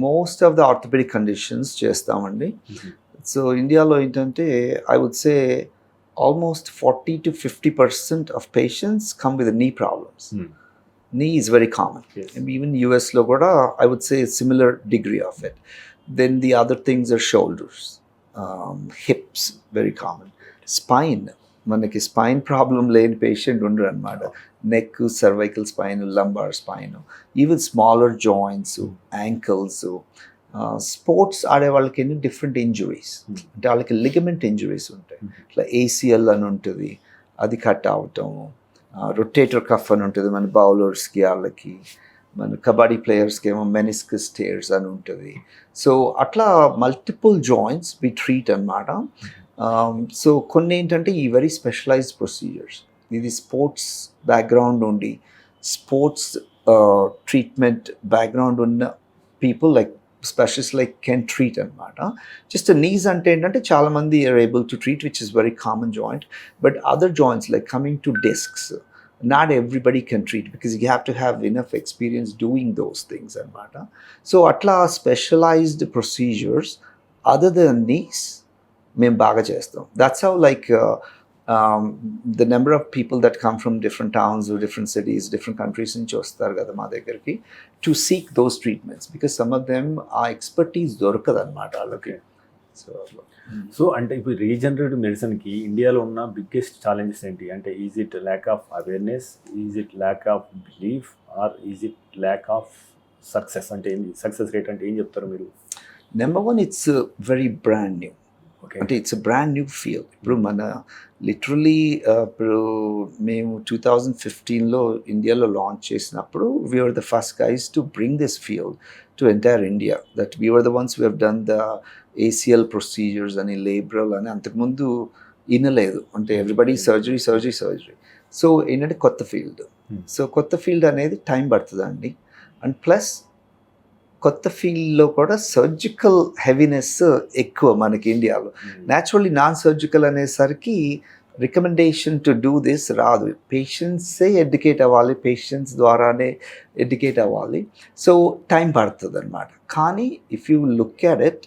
most of the orthopaedic conditions చేస్తామండి. సో ఇండియాలో ఏంటంటే I would say almost 40 to 50% of patients come with knee problems. Knee is very common. Yes. And even US lo kuda I would say a similar degree of it. Then the other things are shoulders, hips, very common. Spine, manaki spine problem lane patient undaru anamata. Neck, cervical spine, lumbar spine, even smaller joints, ankles. Sports ఆడే వాళ్ళకి ఎన్ని different injuries, అంటే వాళ్ళకి ligament injuries ఉంటాయి. ఇట్లా ACL అని ఉంటుంది, అది కట్ అవటము. రొటేటర్ కఫ్ అని ఉంటుంది మన బౌలర్స్కి, వాళ్ళకి మన కబడ్డీ ప్లేయర్స్కి ఏమో మెనిస్కస్ టేర్స్ అని ఉంటుంది. సో అట్లా మల్టిపుల్ జాయింట్స్ వి ట్రీట్ అనమాట. సో కొన్ని ఏంటంటే ఈ వెరీ స్పెషలైజ్డ్ ప్రొసీజర్స్, ఇది స్పోర్ట్స్ బ్యాక్గ్రౌండ్ ఉండి స్పోర్ట్స్ ట్రీట్మెంట్ బ్యాక్గ్రౌండ్ ఉన్న people like specialists like can treat anamata. Just a knees ante entante chaala mandi are able to treat, which is very common joint. But other joints like coming to discs, not everybody can treat because you have to have enough experience doing those things anamata. So atla specialized procedures other than knees mem baga chestam. That's how like the number of people that come from different towns or different cities, different countries nunchi vastaru kada ma దగ్గరికి to seek those treatments, because some of them are expertise dorukadu anamata alaki. So అంటే ఇప్పుడు regenerative మెడిసిన్కి ఇండియాలో ఉన్న biggest challenges ఏంటి అంటే, is it lack of awareness, is it lack of belief, or is it lack of success? అంటే ఏంటి success rate అంటే ఏం చెప్తారు మీరు? Number one, it's very brand new. Okay. అంటే it's a brand new field. ఇప్పుడు మన లిటరలీ ఇప్పుడు మేము 2015లో ఇండియాలో లాంచ్ చేసినప్పుడు we are the first guys to bring this field to entire India. That we are the ones we have done the ACL procedures అని, లేబ్రల్ అని అంతకుముందు వినలేదు. అంటే ఎవ్రీబడి సర్జరీ. సో ఏంటంటే కొత్త ఫీల్డ్. సో కొత్త ఫీల్డ్ అనేది టైం పడుతుందండి. అండ్ ప్లస్ కొత్త ఫీల్డ్లో కూడా సర్జికల్ హెవీనెస్ ఎక్కువ మనకి ఇండియాలో. న్యాచురల్లీ నాన్ సర్జికల్ అనేసరికి రికమెండేషన్ టు డూ దిస్ రాదు. పేషెంట్సే ఎడ్యుకేట్ అవ్వాలి, పేషెంట్స్ ద్వారానే ఎడ్యుకేట్ అవ్వాలి. సో టైం పడుతుంది అనమాట. కానీ if you look at it,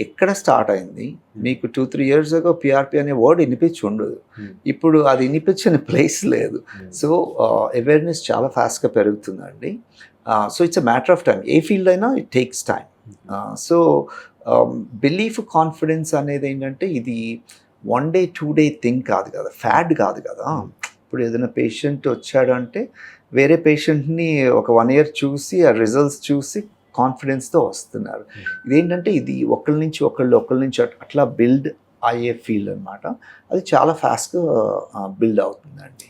ఎక్కడ స్టార్ట్ అయింది మీకు 2-3 years ago PRP అనే వర్డ్ వినిపించి ఉండదు. ఇప్పుడు అది వినిపించిన ప్లేస్ లేదు. సో అవేర్నెస్ చాలా ఫాస్ట్గా పెరుగుతుందండి. So it's a matter of time. ఏ ఫీల్డ్ అయినా it takes time. So belief, confidence అనేది ఏంటంటే ఇది 1 day 2 day థింగ్ కాదు కదా, ఫ్యాడ్ కాదు కదా. ఇప్పుడు ఏదైనా పేషెంట్ వచ్చాడు అంటే వేరే పేషెంట్ని ఒక 1 year చూసి ఆ రిజల్ట్స్ చూసి కాన్ఫిడెన్స్తో వస్తున్నారు. ఇదేంటంటే ఇది ఒకళ్ళ నుంచి అట్లా బిల్డ్ అయ్యే ఫీల్డ్ అనమాట. అది చాలా ఫాస్ట్గా బిల్డ్ అవుతుందండి.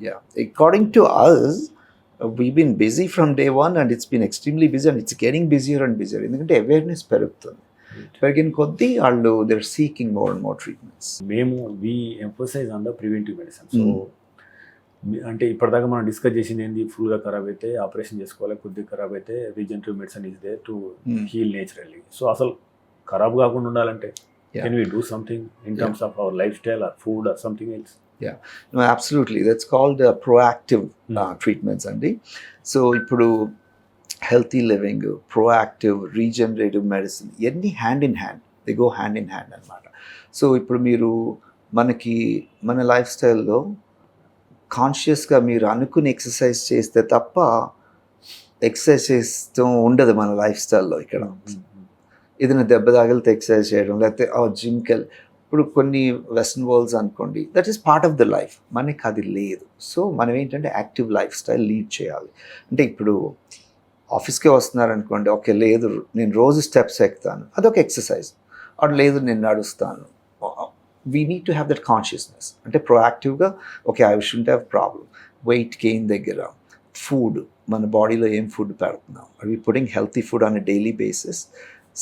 Yeah, according to us we've been busy from day one and it's been extremely busy and it's getting busier and busier. ఎందుకంటే అవేర్నెస్ పెరుగుతుంది. పెరిగిన కొద్దీ వాళ్ళు they're seeking more and more treatments. మేము we emphasize on the preventive medicine. So అంటే ఇప్పటిదాకా మనం discuss చేసింది ఏంది, ఫుల్గా ఖరాబ్ అయితే ఆపరేషన్ చేసుకోవాలి, కొద్దిగా ఖరాబ్ అయితే regenerative medicine is there to heal naturally. So అసలు ఖరాబ్ కాకుండా ఉండాలంటే can we do something in terms of our lifestyle or food or something else? Yeah, no, absolutely. That's called proactive treatments andi. So ippudu healthy living, proactive, regenerative medicine enni hand in hand, they go hand in hand anamata. So ippudu meeru manaki mana lifestyle lo conscious ga meeru anukuni exercise cheste tappa exercise chestu undadu mana lifestyle lo ikkada. Idina debba tagilite exercise cheyadam lekapothe జిమ్కి వెళ్ళి, ఇప్పుడు కొన్ని western world's అనుకోండి, that is part of the life. మనకి అది లేదు. So మనం ఏంటంటే యాక్టివ్ లైఫ్ స్టైల్ లీడ్ చేయాలి. అంటే ఇప్పుడు ఆఫీస్కే వస్తున్నారనుకోండి, ఓకే లేదు నేను రోజు స్టెప్స్ ఎక్కుతాను, అదొక ఎక్సర్సైజ్. అటు లేదు నేను నడుస్తాను. We need to have that consciousness. అంటే ప్రొయాక్టివ్గా okay I should have problem. Weight gain దగ్గర ఫుడ్, మన బాడీలో ఏం ఫుడ్ పెడుతున్నాం, are we putting healthy food on a daily basis.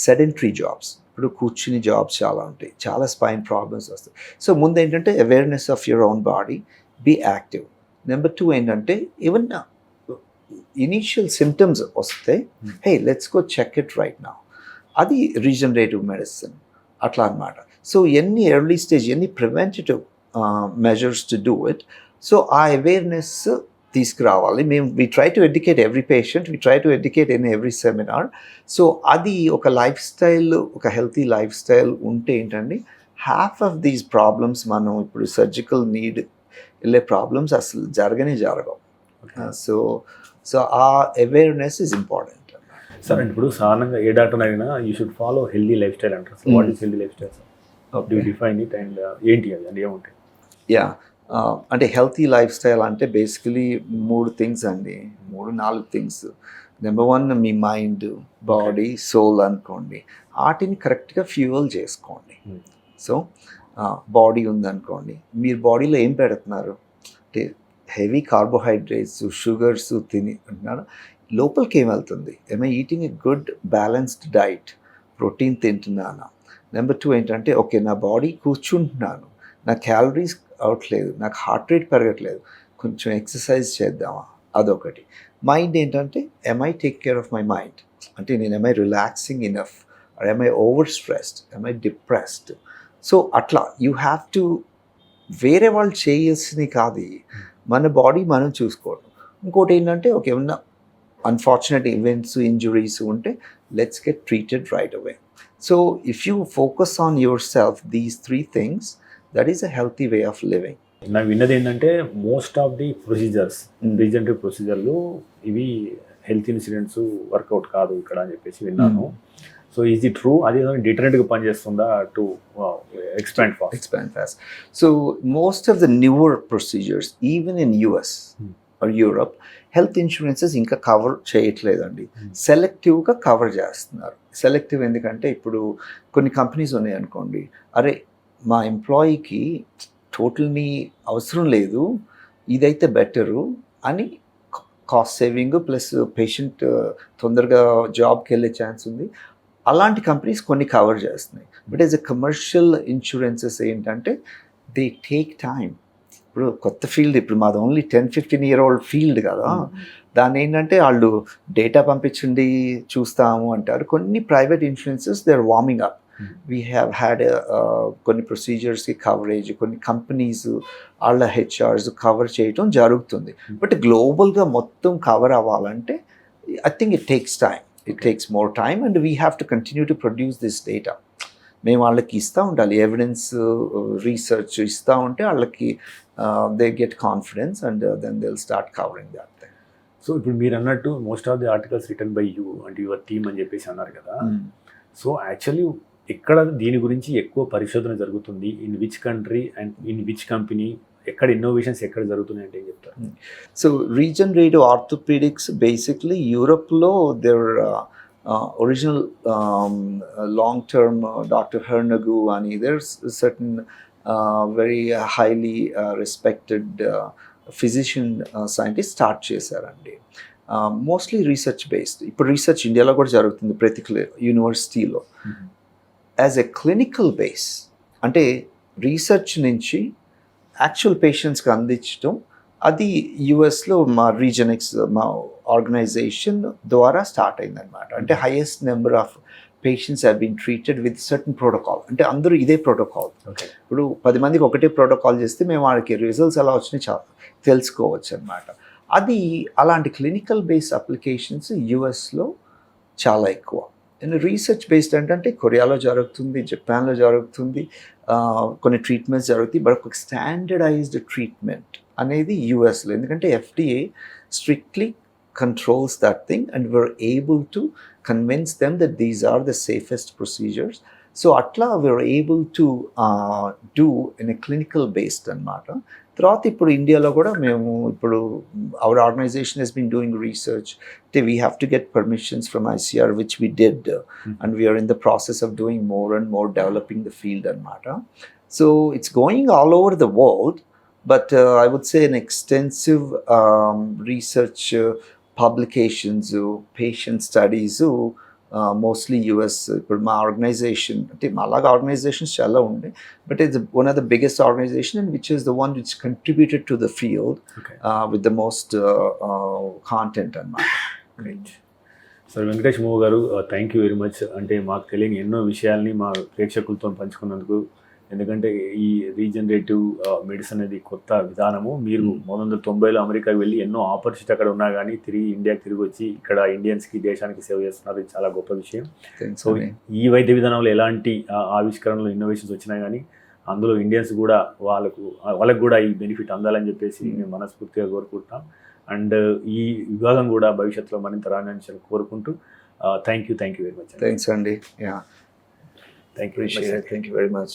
Sedentary jobs, ఇప్పుడు కూర్చుని జాబ్స్ చాలా ఉంటాయి, చాలా స్పైన్ ప్రాబ్లమ్స్ వస్తాయి. సో ముందు ఏంటంటే awareness of your own body, be active. Number 2 ఏంటంటే ఈవెన్ ఇనీషియల్ సిమ్టమ్స్ వస్తే hey let's go check it right now, అది రీజనరేటివ్ మెడిసిన్ అట్లా అనమాట. సో ఎన్ని ఎర్లీ స్టేజ్, ఎన్ని preventive measures to do it. So ఆ అవేర్నెస్ తీసుకురావాలి. మేము we try to educate every patient, we try to educate in every seminar. So అది ఒక లైఫ్ స్టైల్, ఒక హెల్తీ లైఫ్ స్టైల్ ఉంటే ఏంటండి హాఫ్ ఆఫ్ దీస్ ప్రాబ్లమ్స్, మనం ఇప్పుడు సర్జికల్ నీడ్ వెళ్ళే ప్రాబ్లమ్స్ అసలు జరగవు. సో సో ఆ అవేర్నెస్ ఈజ్ ఇంపార్టెంట్. సార్ ఇప్పుడు సాధారణంగా ఏ డాక్టర్ అయినా you should follow healthy lifestyle అంటారు. So what is healthy lifestyle sir? Do you define it and ఏంటి అది అంటే ఏముంటాయి? యా, అంటే హెల్తీ లైఫ్ స్టైల్ అంటే బేసికలీ 3 థింగ్స్ అండి, 3-4 థింగ్స్. నెంబర్ 1 మీ మైండ్, బాడీ, సోల్ అనుకోండి. వాటిని కరెక్ట్గా ఫ్యూయల్ చేసుకోండి. సో బాడీ ఉందనుకోండి, మీరు బాడీలో ఏం పెడుతున్నారు అంటే హెవీ కార్బోహైడ్రేట్స్, షుగర్స్ తిని అంటున్నారు, లోపలికి ఏం వెళ్తుంది? I eating a good balanced diet, protein తింటున్నాను. నెంబర్ 2 ఏంటంటే ఓకే నా బాడీ కూర్చుంటున్నాను, నా క్యాలరీస్ అవట్లేదు, నాకు హార్ట్ రేట్ పెరగట్లేదు, కొంచెం ఎక్సర్సైజ్ చేద్దామా, అదొకటి. మైండ్ ఏంటంటే I take care of my mind, అంటే నేను I relaxing enough, or I over stressed, I depressed. So అట్లా యూ హ్యావ్ టు, వేరే వాళ్ళు చేయాల్సింది కాదు, మన బాడీ మనం చూసుకోవడం. ఇంకోటి ఏంటంటే ఓకే ఏమన్నా అన్ఫార్చునేట్ ఈవెంట్స్, ఇంజురీస్ ఉంటే let's get treated right away. So if you focus on yourself, these 3 things, that is a healthy way of living. నాకు విన్నది ఏంటంటే most of the procedures, regenerative ప్రొసీజర్లు ఇవి హెల్త్ ఇన్సిడెంట్స్ వర్కౌట్ కాదు ఇక్కడ అని చెప్పేసి విన్నాను. So is it true? అది డిటరెంట్గా పనిచేస్తుందా to expand fast? So most of the newer procedures, even in US, Europe health insurances ఇంకా కవర్ చేయట్లేదండి. సెలెక్టివ్గా కవర్ చేస్తున్నారు. సెలెక్టివ్ ఎందుకంటే ఇప్పుడు కొన్ని కంపెనీస్ ఉన్నాయి అనుకోండి, అరే మా ఎంప్లాయీకి టోటల్ని అవసరం లేదు, ఇదైతే బెటరు అని కాస్ట్ సేవింగ్ ప్లస్ పేషెంట్ తొందరగా జాబ్కి వెళ్ళే ఛాన్స్ ఉంది. అలాంటి కంపెనీస్ కొన్ని కవర్ చేస్తున్నాయి. But as a commercial insurances ఏంటంటే దే టేక్ టైమ్. ఇప్పుడు కొత్త ఫీల్డ్, ఇప్పుడు మాది ఓన్లీ 10-15 year old ఫీల్డ్ కదా. దాన్ని ఏంటంటే వాళ్ళు డేటా పంపించండి చూస్తాము అంటారు. కొన్ని private insurances they are warming up. We have had కొన్ని ప్రొసీజర్స్కి కవరేజ్, కొన్ని కంపెనీస్ వాళ్ళ హెచ్ఆర్స్ కవర్ చేయటం జరుగుతుంది. బట్ గ్లోబల్గా మొత్తం కవర్ అవ్వాలంటే I think it takes time. It takes more time and we have to continue to produce this data. మేము వాళ్ళకి ఇస్తూ ఉండాలి, ఎవిడెన్స్ రీసెర్చ్ ఇస్తూ ఉంటే వాళ్ళకి they get confidence and then they will start covering that thing. So ఇప్పుడు మీరు అన్నట్టు most of the articles written by you and your team అని చెప్పేసి అన్నారు కదా. సో యాక్చువల్లీ ఎక్కడ దీని గురించి ఎక్కువ పరిశోధన జరుగుతుంది, in which country and in which company, ఎక్కడ ఇన్నోవేషన్స్ ఎక్కడ జరుగుతున్నాయి అంటే ఏం చెప్తారు? సో రీజనరేటివ్ ఆర్థోపెడిక్స్ బేసిక్లీ యూరప్లో there original long term doctor హెర్నగు అని there certain very highly respected physician scientist start చేశారండి. Mostly research based. ఇప్పుడు రీసెర్చ్ ఇండియాలో కూడా జరుగుతుంది ప్రతి యూనివర్సిటీలో. యాజ్ ఎ క్లినికల్ బేస్ అంటే రీసెర్చ్ నుంచి యాక్చువల్ పేషెంట్స్కి అందించడం, అది యుఎస్లో మా రీజనెక్స్ మా ఆర్గనైజేషన్ ద్వారా స్టార్ట్ అయిందనమాట. అంటే highest number of patients have been treated with certain protocol. అంటే అందరూ ఇదే ప్రోటోకాల్. ఇప్పుడు 10 మందికి ఒకటే ప్రోటోకాల్ చేస్తే మేము వాళ్ళకి రిజల్ట్స్ ఎలా వచ్చినాయి తెలుసుకోవచ్చు అనమాట. అది అలాంటి క్లినికల్ బేస్ అప్లికేషన్స్ యుఎస్లో చాలా ఎక్కువ. అండ్ రీసెర్చ్ బేస్డ్ ఏంటంటే కొరియాలో జరుగుతుంది, జపాన్లో జరుగుతుంది, కొన్ని ట్రీట్మెంట్స్ జరుగుతాయి. బట్ ఒక స్టాండర్డైజ్డ్ ట్రీట్మెంట్ అనేది యూఎస్లో, ఎందుకంటే FDA strictly controls that thing and we're able to convince them that these are the safest procedures. So atla we're able to do in a clinical based anamata. తర్వాత ఇప్పుడు ఇండియాలో కూడా మేము ఇప్పుడు our organization has been doing research. We have to get permissions from ICR, which we did, and we are in the process of doing more and more developing the field anamata. So it's going all over the world, but I would say an extensive research publications, patient studies, mostly US. ఇప్పుడు మా organisation అంటే మాలాగా organisations చాలా ఉన్నాయి, but it's one of the biggest organisation and which is the one which contributed to the field with the most content అన్నమాట. Sir Venkatesh మూవ గారు, thank you very much. అంటే మాకు తెలియని ఎన్నో విషయాల్ని మా ప్రేక్షకులతో పంచుకున్నందుకు. ఎందుకంటే ఈ రీజనరేటివ్ మెడిసిన్ అనేది కొత్త విధానము. మీరు 1990లో అమెరికాకి వెళ్ళి ఎన్నో ఆపర్చునిటీ అక్కడ ఉన్నా కానీ తిరిగి ఇండియాకి తిరిగి వచ్చి ఇక్కడ ఇండియన్స్కి, దేశానికి సేవ చేస్తున్నారు. ఇది చాలా గొప్ప విషయం. సో ఈ వైద్య విధానంలో ఎలాంటి ఆవిష్కరణలు, ఇన్నోవేషన్స్ వచ్చినా కానీ అందులో ఇండియన్స్ కూడా వాళ్ళకు కూడా ఈ బెనిఫిట్ అందాలని చెప్పేసి మేము మనస్ఫూర్తిగా కోరుకుంటున్నాం. అండ్ ఈ విభాగం కూడా భవిష్యత్తులో మరింత రాణించాలని కోరుకుంటూ thank you very much. Thanks అండి. Thank you. Appreciate it. Thank you very much.